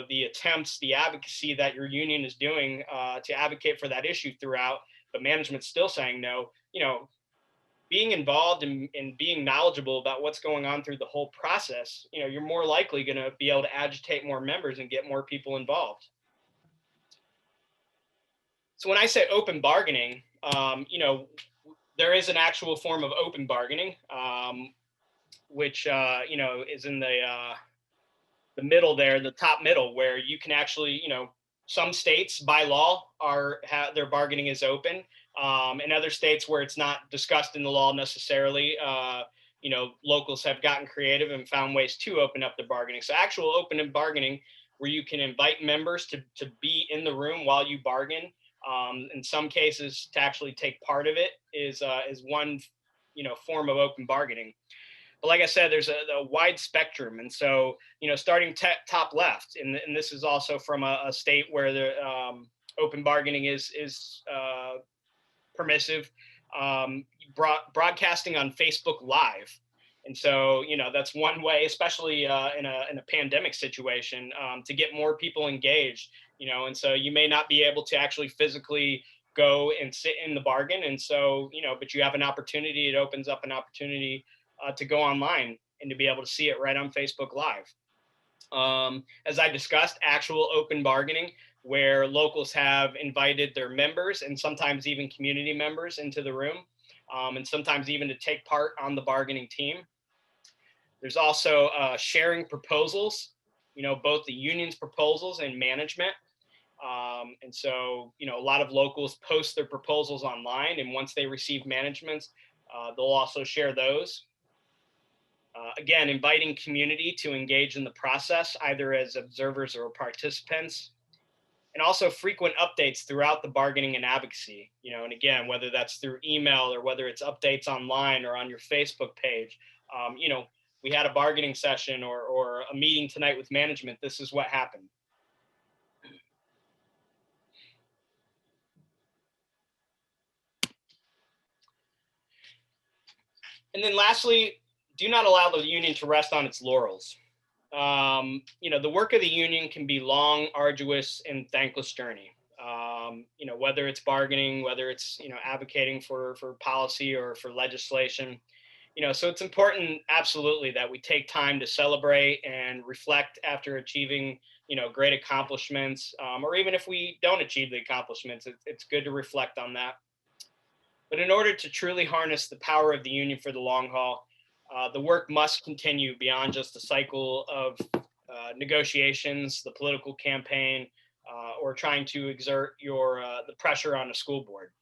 the attempts, the advocacy that your union is doing to advocate for that issue throughout, but management's still saying no, being involved and being knowledgeable about what's going on through the whole process, you're more likely going to be able to agitate more members and get more people involved. So when I say open bargaining, there is an actual form of open bargaining, which, is in the middle there, the top middle, where you can actually, some states by law their bargaining is open. In other states where it's not discussed in the law necessarily, locals have gotten creative and found ways to open up the bargaining. So actual open bargaining, where you can invite members to be in the room while you bargain, In some cases, to actually take part of it is one, form of open bargaining. But like I said, there's a wide spectrum. And so, starting top left, and this is also from a state where the open bargaining is permissive, broadcasting on Facebook Live. And so, that's one way, especially in a pandemic situation, to get more people engaged, and so you may not be able to actually physically go and sit in the bargain. And so, but you have an opportunity, it opens up an opportunity to go online and to be able to see it right on Facebook Live. As I discussed, actual open bargaining, where locals have invited their members and sometimes even community members into the room, and sometimes even to take part on the bargaining team. There's also sharing proposals, both the union's proposals and management. And so, a lot of locals post their proposals online, and once they receive managements, they'll also share those. Again, inviting community to engage in the process, either as observers or participants, and also frequent updates throughout the bargaining and advocacy, and again, whether that's through email or whether it's updates online or on your Facebook page. We had a bargaining session or a meeting tonight with management. This is what happened. And then lastly, do not allow the union to rest on its laurels. The work of the union can be long, arduous, and thankless journey. Whether it's bargaining, whether it's, advocating for policy or for legislation, so it's important, absolutely, that we take time to celebrate and reflect after achieving, great accomplishments, or even if we don't achieve the accomplishments, it's good to reflect on that. But in order to truly harness the power of the union for the long haul, the work must continue beyond just the cycle of negotiations, the political campaign, or trying to exert the pressure on a school board.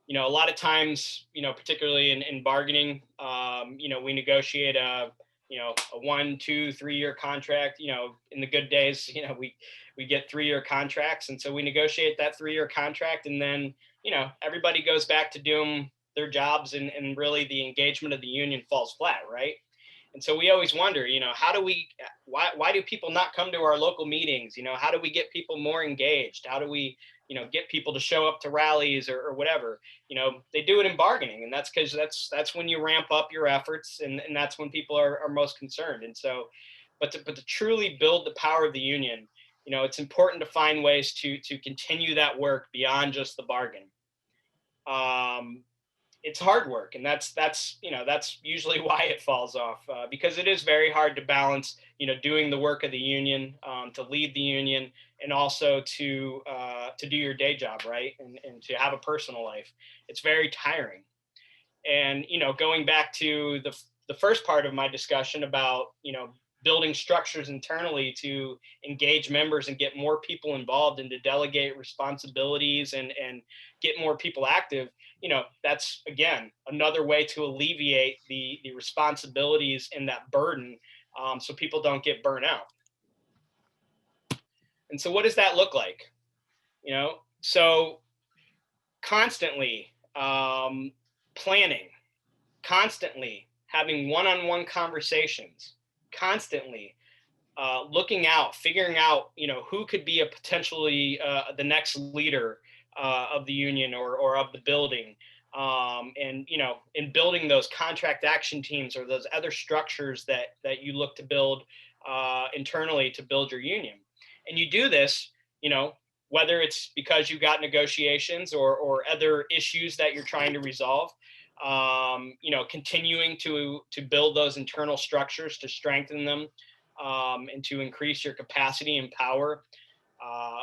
A lot of times, particularly in bargaining, we negotiate a 1, 2, 3 year contract. In the good days, we get 3-year contracts, and so we negotiate that 3-year contract, and then everybody goes back to doing their jobs, and really the engagement of the union falls flat, right? And so we always wonder, why do people not come to our local meetings? How do we get people more engaged? How do we, get people to show up to rallies or whatever? They do it in bargaining, and that's because that's when you ramp up your efforts, and that's when people are most concerned. And so, but to truly build the power of the union, it's important to find ways to continue that work beyond just the bargain. It's hard work, and that's usually why it falls off, because it is very hard to balance, doing the work of the union, to lead the union, and also to do your day job, right, and to have a personal life. It's very tiring. And going back to the first part of my discussion about building structures internally to engage members and get more people involved and to delegate responsibilities and get more people active, that's, again, another way to alleviate the responsibilities and that burden, so people don't get burnt out. And so what does that look like? So constantly planning, constantly having one-on-one conversations, constantly looking out, figuring out, who could be a potentially the next leader of the union or of the building, and in building those contract action teams or those other structures that you look to build internally to build your union. And you do this, whether it's because you got negotiations or other issues that you're trying to resolve, continuing to build those internal structures to strengthen them, and to increase your capacity and power,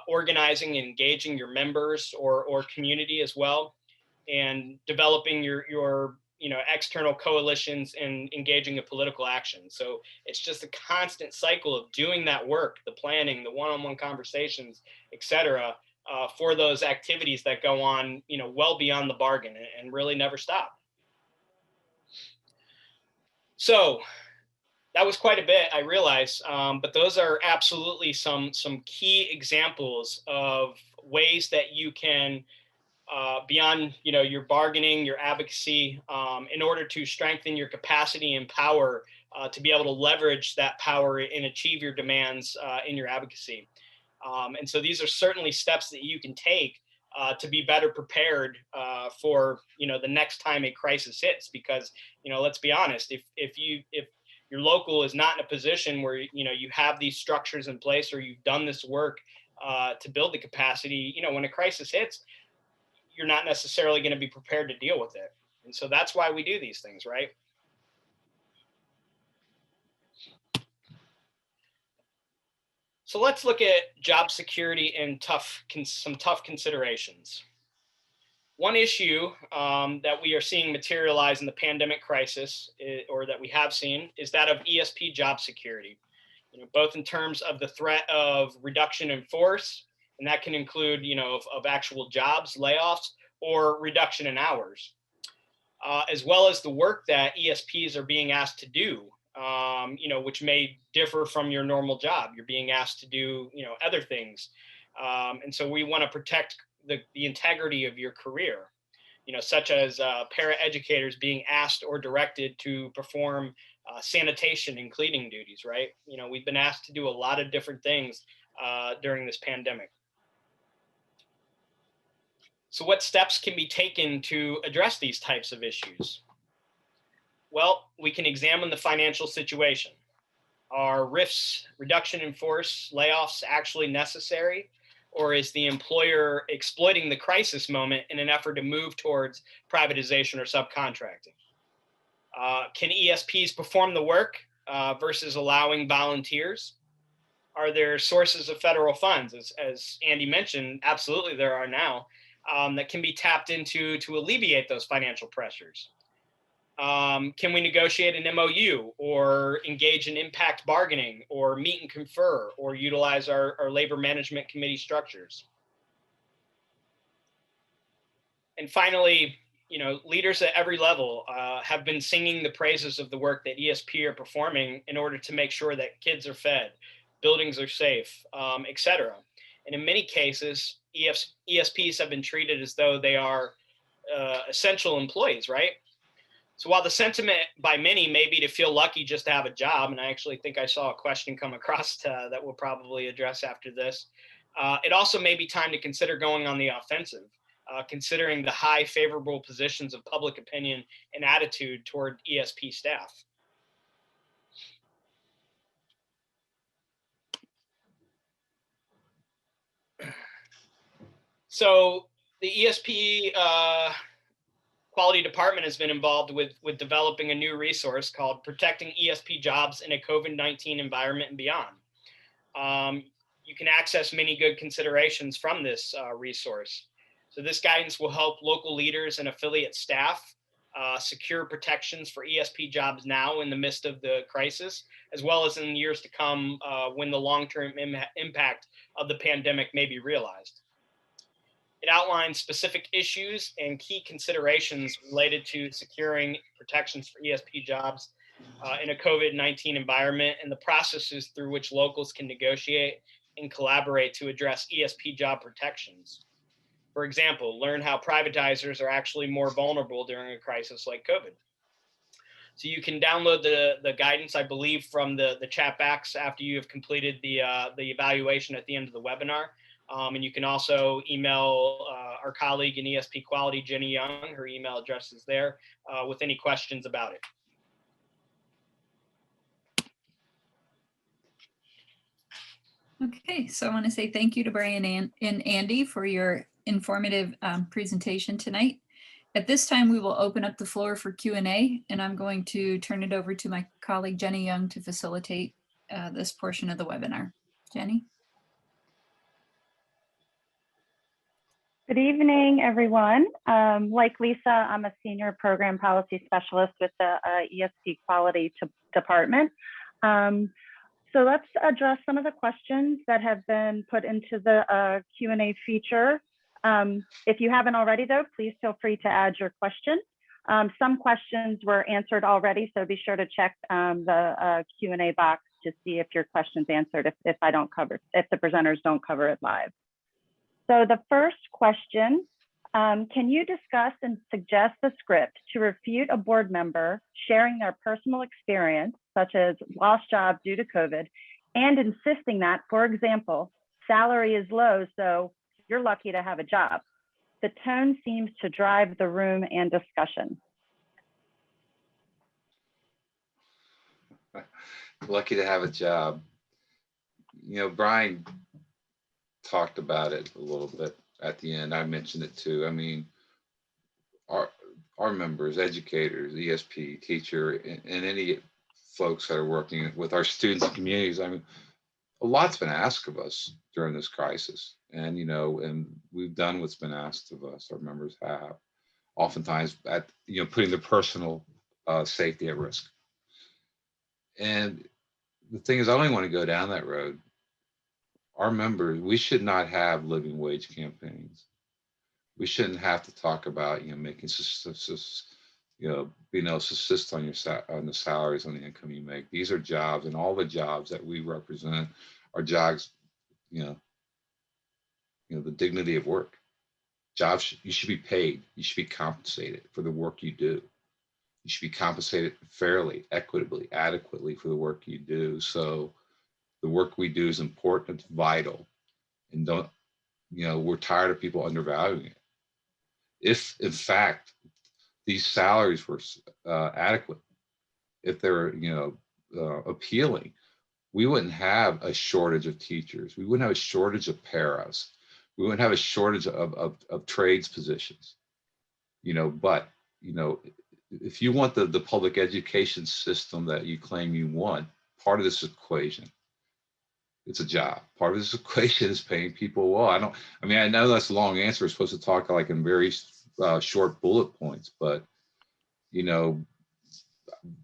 organizing and engaging your members or community as well, and developing your external coalitions and engaging in political action. So it's just a constant cycle of doing that work, the planning, the one-on-one conversations, etc., for those activities that go on, well beyond the bargain and really never stop. So That was quite a bit, I realize, but those are absolutely some key examples of ways that you can, beyond your bargaining, your advocacy, in order to strengthen your capacity and power to be able to leverage that power and achieve your demands in your advocacy. And so these are certainly steps that you can take to be better prepared for the next time a crisis hits. Because let's be honest, if your local is not in a position where you have these structures in place or you've done this work to build the capacity, when a crisis hits, you're not necessarily going to be prepared to deal with it. And so that's why we do these things, right? So let's look at job security and some tough considerations. One issue that we are seeing materialize in the pandemic crisis, or that we have seen, is that of ESP job security. Both in terms of the threat of reduction in force, and that can include, of actual jobs, layoffs, or reduction in hours, as well as the work that ESPs are being asked to do, which may differ from your normal job. You're being asked to do, other things. And so we want to protect the integrity of your career, such as para-educators being asked or directed to perform sanitation and cleaning duties, right? We've been asked to do a lot of different things during this pandemic. So what steps can be taken to address these types of issues? Well, we can examine the financial situation. Are RIFs, reduction in force, layoffs actually necessary? Or is the employer exploiting the crisis moment in an effort to move towards privatization or subcontracting? Can ESPs perform the work versus allowing volunteers? Are there sources of federal funds? As Andy mentioned, absolutely there are now, that can be tapped into to alleviate those financial pressures. Can we negotiate an MOU or engage in impact bargaining or meet and confer or utilize our labor management committee structures? And finally, leaders at every level have been singing the praises of the work that ESP are performing in order to make sure that kids are fed, buildings are safe, etc. And in many cases, ESPs have been treated as though they are essential employees, right? So while the sentiment by many may be to feel lucky just to have a job, and I actually think I saw a question come across that we'll probably address after this, it also may be time to consider going on the offensive, considering the high favorable positions of public opinion and attitude toward ESP staff. So the ESP quality department has been involved with developing a new resource called Protecting ESP Jobs in a COVID-19 Environment and Beyond. You can access many good considerations from this resource. So this guidance will help local leaders and affiliate staff secure protections for ESP jobs now in the midst of the crisis, as well as in years to come when the long-term impact of the pandemic may be realized. It outlines specific issues and key considerations related to securing protections for ESP jobs in a COVID-19 environment and the processes through which locals can negotiate and collaborate to address ESP job protections. For example, learn how privatizers are actually more vulnerable during a crisis like COVID. So you can download the guidance, I believe, from the chat box after you have completed the evaluation at the end of the webinar. And you can also email our colleague in ESP Quality, Jenny Young. Her email address is there with any questions about it. Okay, so I want to say thank you to Brian and Andy for your informative presentation tonight. At this time, we will open up the floor for Q&A, and I'm going to turn it over to my colleague Jenny Young to facilitate this portion of the webinar. Jenny? Good evening, everyone. Like Lisa, I'm a senior program policy specialist with the ESP Quality Department. So let's address some of the questions that have been put into the Q&A feature. If you haven't already, though, please feel free to add your question. Some questions were answered already, so be sure to check the Q&A box to see if your question's answered if the presenters don't cover it live. So the first question, can you discuss and suggest a script to refute a board member sharing their personal experience, such as lost job due to COVID, and insisting that, for example, salary is low, so you're lucky to have a job? The tone seems to drive the room and discussion. Lucky to have a job. You know, Brian talked about it a little bit at the end. I mentioned it too. I mean, our members, educators, ESP, teacher, and any folks that are working with our students and communities, I mean, a lot's been asked of us during this crisis. And, you know, and we've done what's been asked of us, our members have, oftentimes at, you know, putting their personal safety at risk. And the thing is, I don't even want to go down that road. Our members, we should not have living wage campaigns. We shouldn't have to talk about, you know, making, you know, being able to subsist on the salaries, on the income you make. These are jobs, and all the jobs that we represent are jobs, you know, the dignity of work. Jobs, you should be paid. You should be compensated for the work you do. You should be compensated fairly, equitably, adequately for the work you do. So the work we do is important, it's vital. And don't, you know, we're tired of people undervaluing it. If in fact, these salaries were adequate, if they're, you know, appealing, we wouldn't have a shortage of teachers. We wouldn't have a shortage of paras. We wouldn't have a shortage of trades positions, you know. But, you know, if you want the public education system that you claim you want, part of this equation, it's a job. Part of this equation is paying people well. I mean, I know that's a long answer. We're supposed to talk like in very short bullet points, but, you know,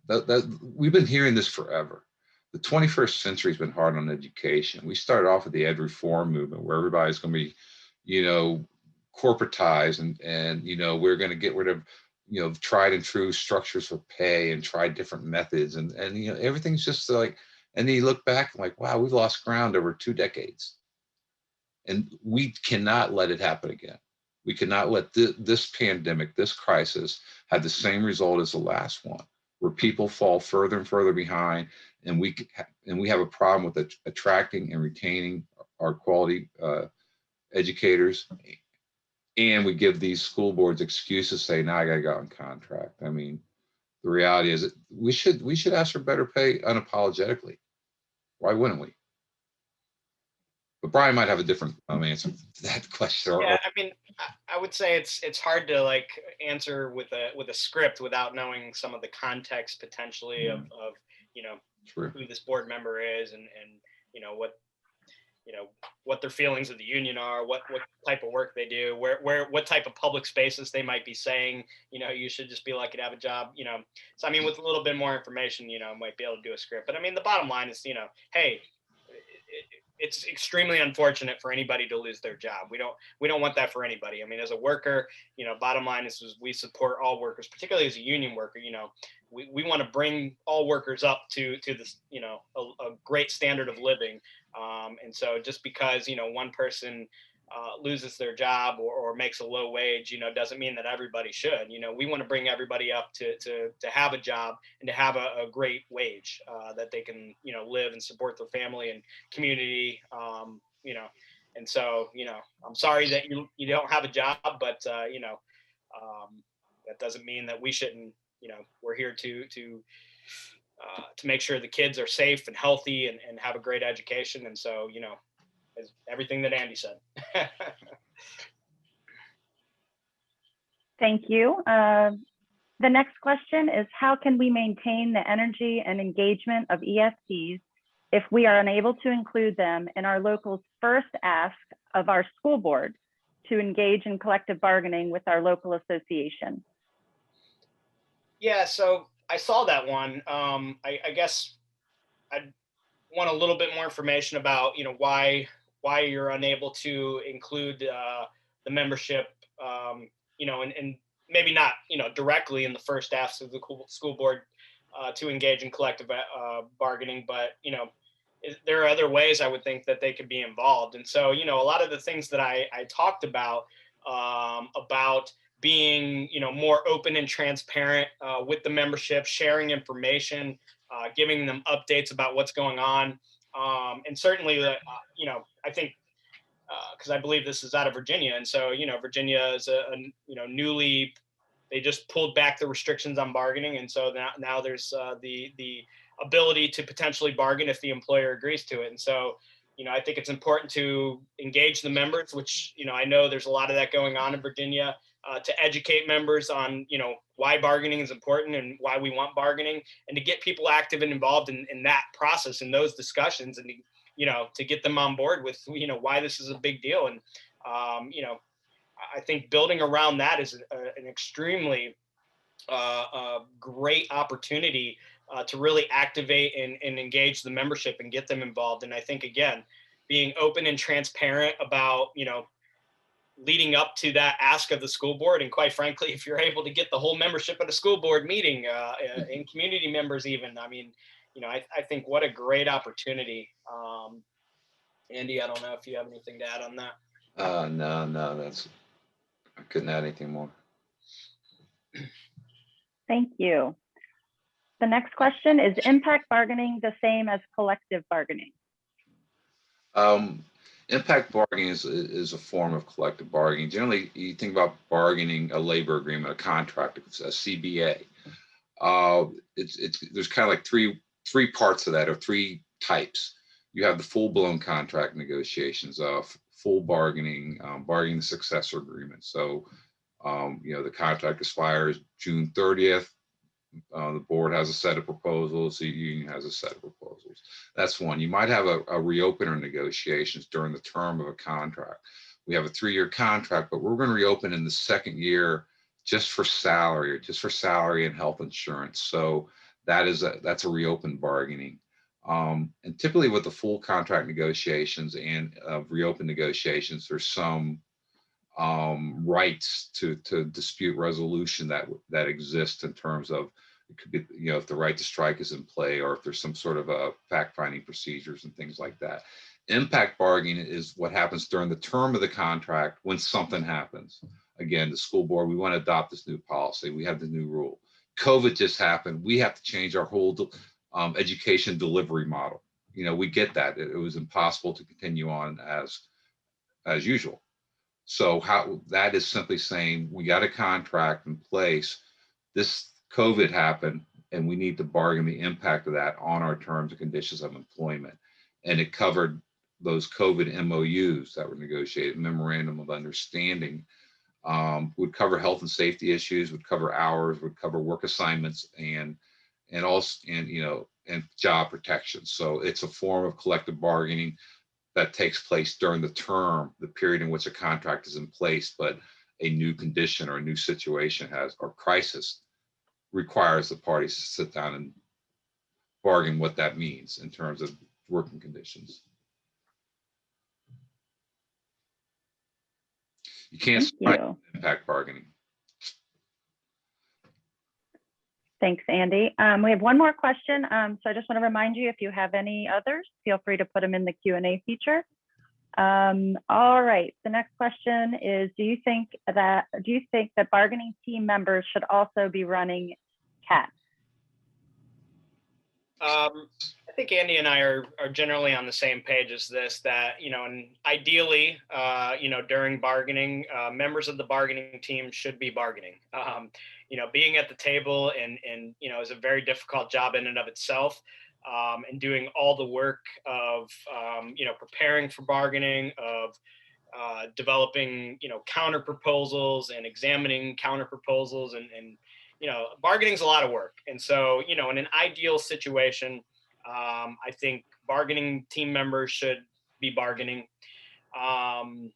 that we've been hearing this forever. The 21st century has been hard on education. We started off with the ed reform movement, where everybody's going to be, you know, corporatized, and you know, we're going to get rid of, you know, tried and true structures for pay and try different methods, and you know, everything's just like, and then you look back and like, wow, we've lost ground over 2 decades, and we cannot let it happen again. We cannot let this pandemic, this crisis, have the same result as the last one, where people fall further and further behind, and we have a problem with attracting and retaining our quality educators, and we give these school boards excuses, say, now I got to go on contract. I mean, the reality is that we should ask for better pay unapologetically. Why wouldn't we? But Brian might have a different answer to that question. Yeah, I mean, I would say it's hard to like answer with a script without knowing some of the context potentially of you know, True. who this board member is, and you know what their feelings of the union are, what type of work they do, what type of public spaces they might be saying, you know, you should just be lucky to have a job, you know. So I mean, with a little bit more information, you know, might be able to do a script. But I mean, the bottom line is, you know, hey, it's extremely unfortunate for anybody to lose their job. We don't want that for anybody. I mean, as a worker, you know, bottom line is we support all workers, particularly as a union worker. You know, we want to bring all workers up to this, you know, a great standard of living. And so just because, you know, one person loses their job or makes a low wage, you know, doesn't mean that everybody should. You know, we want to bring everybody up to have a job and to have a great wage that they can, you know, live and support their family and community. You know, and so, you know, I'm sorry that you don't have a job, but you know, that doesn't mean that we shouldn't. You know, we're here to make sure the kids are safe and healthy and have a great education. And so, you know, everything that Andy said. Thank you. The next question is, how can we maintain the energy and engagement of ESPs if we are unable to include them in our local's first ask of our school board to engage in collective bargaining with our local association? Yeah, so I saw that one. I guess I'd want a little bit more information about, you know, why you're unable to include the membership, you know, and maybe not, directly in the first asks of the school board to engage in collective bargaining, but, there are other ways I would think that they could be involved. And so, a lot of the things that I talked about being, more open and transparent with the membership, sharing information, giving them updates about what's going on. And certainly, I think because I believe this is out of Virginia. And so, Virginia is newly, they just pulled back the restrictions on bargaining. And so now there's the ability to potentially bargain if the employer agrees to it. And so, I think it's important to engage the members, which, I know there's a lot of that going on in Virginia, to educate members on, why bargaining is important and why we want bargaining, and to get people active and involved in that process, in those discussions, and to get them on board with, why this is a big deal. And, I think building around that is an extremely great opportunity to really activate and engage the membership and get them involved. And I think, again, being open and transparent about, leading up to that ask of the school board. And quite frankly, if you're able to get the whole membership at a school board meeting and community members even, I mean, I think what a great opportunity. Andy, I don't know if you have anything to add on that. No, I couldn't add anything more. Thank you. The next question is impact bargaining the same as collective bargaining? Impact bargaining is a form of collective bargaining. Generally, you think about bargaining a labor agreement, a contract, a CBA. There's kind of like three parts of that, or three types. You have the full-blown contract negotiations, full bargaining, bargaining the successor agreement. So, the contract expires June 30th. The board has a set of proposals. The union has a set of proposals. That's one. You might have a reopener negotiations during the term of a contract. We have a 3-year contract, but we're going to reopen in the second year just for salary and health insurance. So that's a reopen bargaining. And typically with the full contract negotiations and reopen negotiations, there's some rights to dispute resolution that exist in terms of, it could be, if the right to strike is in play, or if there's some sort of a fact-finding procedures and things like that. Impact bargaining is what happens during the term of the contract when something happens. Again, the school board, we want to adopt this new policy. We have the new rule. COVID just happened. We have to change our whole education delivery model. We get that. It was impossible to continue on as usual. So how that is simply saying we got a contract in place. This COVID happened, and we need to bargain the impact of that on our terms and conditions of employment. And it covered those COVID MOUs that were negotiated, memorandum of understanding, would cover health and safety issues, would cover hours, would cover work assignments, and job protection. So it's a form of collective bargaining that takes place during the period in which a contract is in place, but a new condition or a new situation or crisis requires the parties to sit down and bargain what that means in terms of working conditions. You can't strike impact bargaining. Thanks, Andy. We have one more question. So I just want to remind you, if you have any others, feel free to put them in the Q&A feature. All right. The next question is, do you think that bargaining team members should also be running CAT? I think Andy and I are generally on the same page as this, that, and ideally, during bargaining, members of the bargaining team should be bargaining. Being at the table and is a very difficult job in and of itself. And doing all the work of, preparing for bargaining, of developing, counter proposals and examining counter proposals, and bargaining is a lot of work. And so, in an ideal situation, I think bargaining team members should be bargaining. And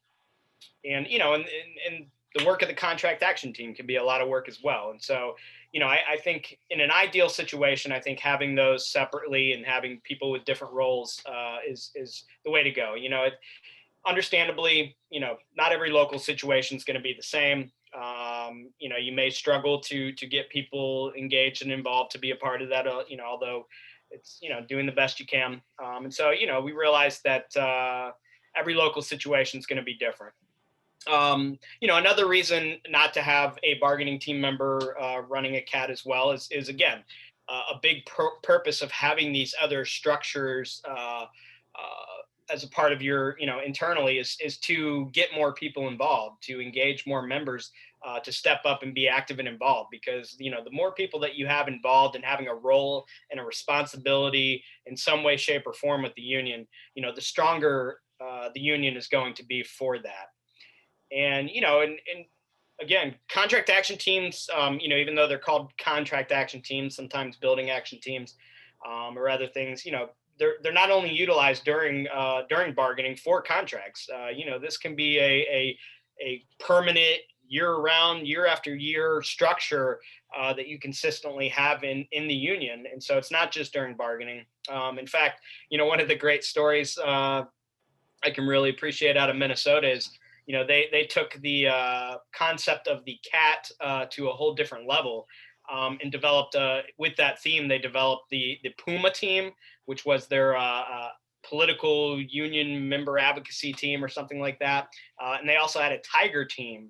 the work of the contract action team can be a lot of work as well. And so, I think in an ideal situation, I think having those separately and having people with different roles is the way to go. Understandably, not every local situation is going to be the same. You may struggle to get people engaged and involved to be a part of that, although it's, doing the best you can. And so, we realized that every local situation is going to be different. Another reason not to have a bargaining team member running a CAT as well is again, a big purpose of having these other structures as a part of your, internally is to get more people involved, to engage more members, to step up and be active and involved, because, the more people that you have involved and having a role and a responsibility in some way, shape, or form with the union, the stronger the union is going to be for that. And, and again, contract action teams, even though they're called contract action teams, sometimes building action teams, or other things, they're not only utilized during bargaining for contracts. This can be a permanent year-round, year after year structure that you consistently have in the union. And so it's not just during bargaining. In fact, one of the great stories I can really appreciate out of Minnesota is, they took the concept of the CAT to a whole different level, and developed with that theme. They developed the Puma team, which was their political union member advocacy team or something like that. And they also had a Tiger team,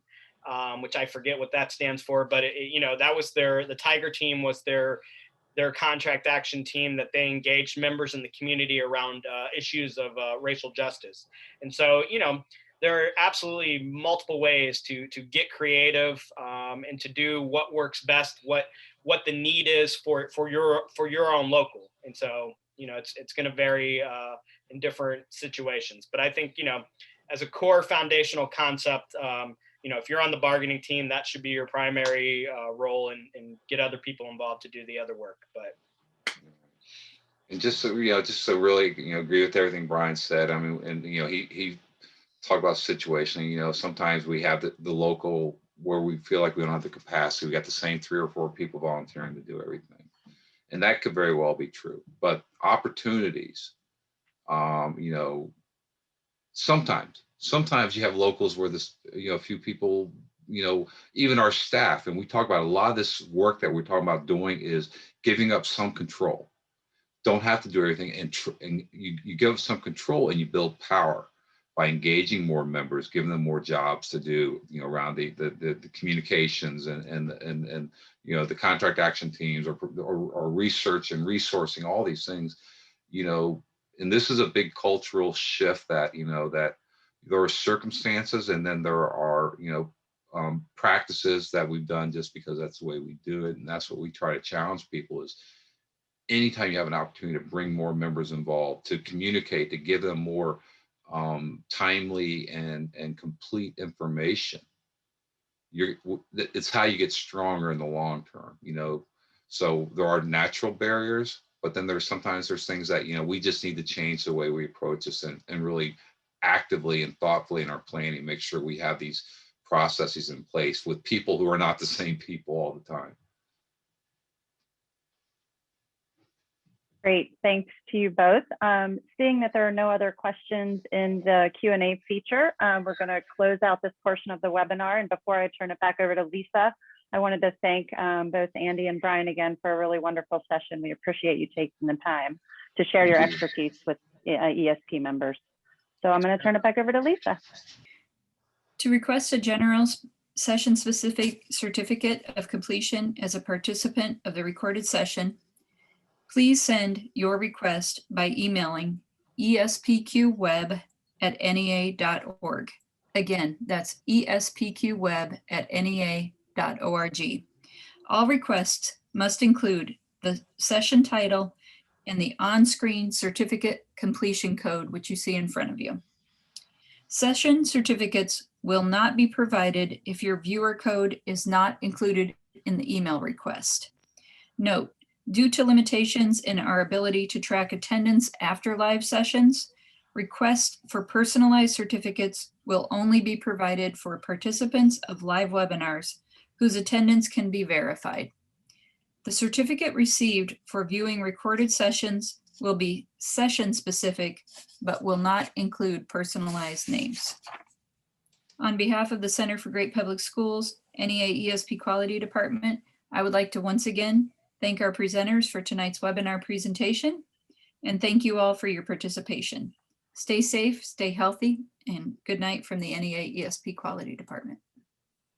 which I forget what that stands for, but that was the Tiger team was their contract action team that they engaged members in the community around issues of racial justice. And so, there are absolutely multiple ways to get creative, and to do what works best, what the need is for your own local. And so, it's going to vary in different situations. But I think, as a core foundational concept, if you're on the bargaining team, that should be your primary role, and get other people involved to do the other work. But and just so really agree with everything Brian said. I mean, and he talk about situation. Sometimes we have the local where we feel like we don't have the capacity. We got the same 3 or 4 people volunteering to do everything, and that could very well be true. But opportunities, sometimes you have locals where this, a few people, even our staff, and we talk about a lot of this work that we're talking about doing is giving up some control. Don't have to do everything, and you give some control and you build power by engaging more members, giving them more jobs to do, around the communications and the contract action teams, or research and resourcing, all these things, and this is a big cultural shift that, that there are circumstances, and then there are, practices that we've done just because that's the way we do it. And that's what we try to challenge people is anytime you have an opportunity to bring more members involved, to communicate, to give them more timely and complete information, it's how you get stronger in the long term. So there are natural barriers, but then there's things that we just need to change the way we approach this, and really actively and thoughtfully in our planning make sure we have these processes in place with people who are not the same people all the time. Great, thanks to you both. Seeing that there are no other questions in the Q&A feature, we're going to close out this portion of the webinar. And before I turn it back over to Lisa, I wanted to thank both Andy and Brian again for a really wonderful session. We appreciate you taking the time to share your expertise with ESP members. So I'm going to turn it back over to Lisa. To request a general session-specific certificate of completion as a participant of the recorded session, please send your request by emailing espqweb@nea.org. Again, that's espqweb@nea.org. All requests must include the session title and the on-screen certificate completion code, which you see in front of you. Session certificates will not be provided if your viewer code is not included in the email request. Note, due to limitations in our ability to track attendance after live sessions, requests for personalized certificates will only be provided for participants of live webinars whose attendance can be verified. The certificate received for viewing recorded sessions will be session-specific, but will not include personalized names. On behalf of the Center for Great Public Schools, NEA ESP Quality Department, I would like to once again thank our presenters for tonight's webinar presentation, and thank you all for your participation. Stay safe, stay healthy, and good night from the NEA ESP Quality Department.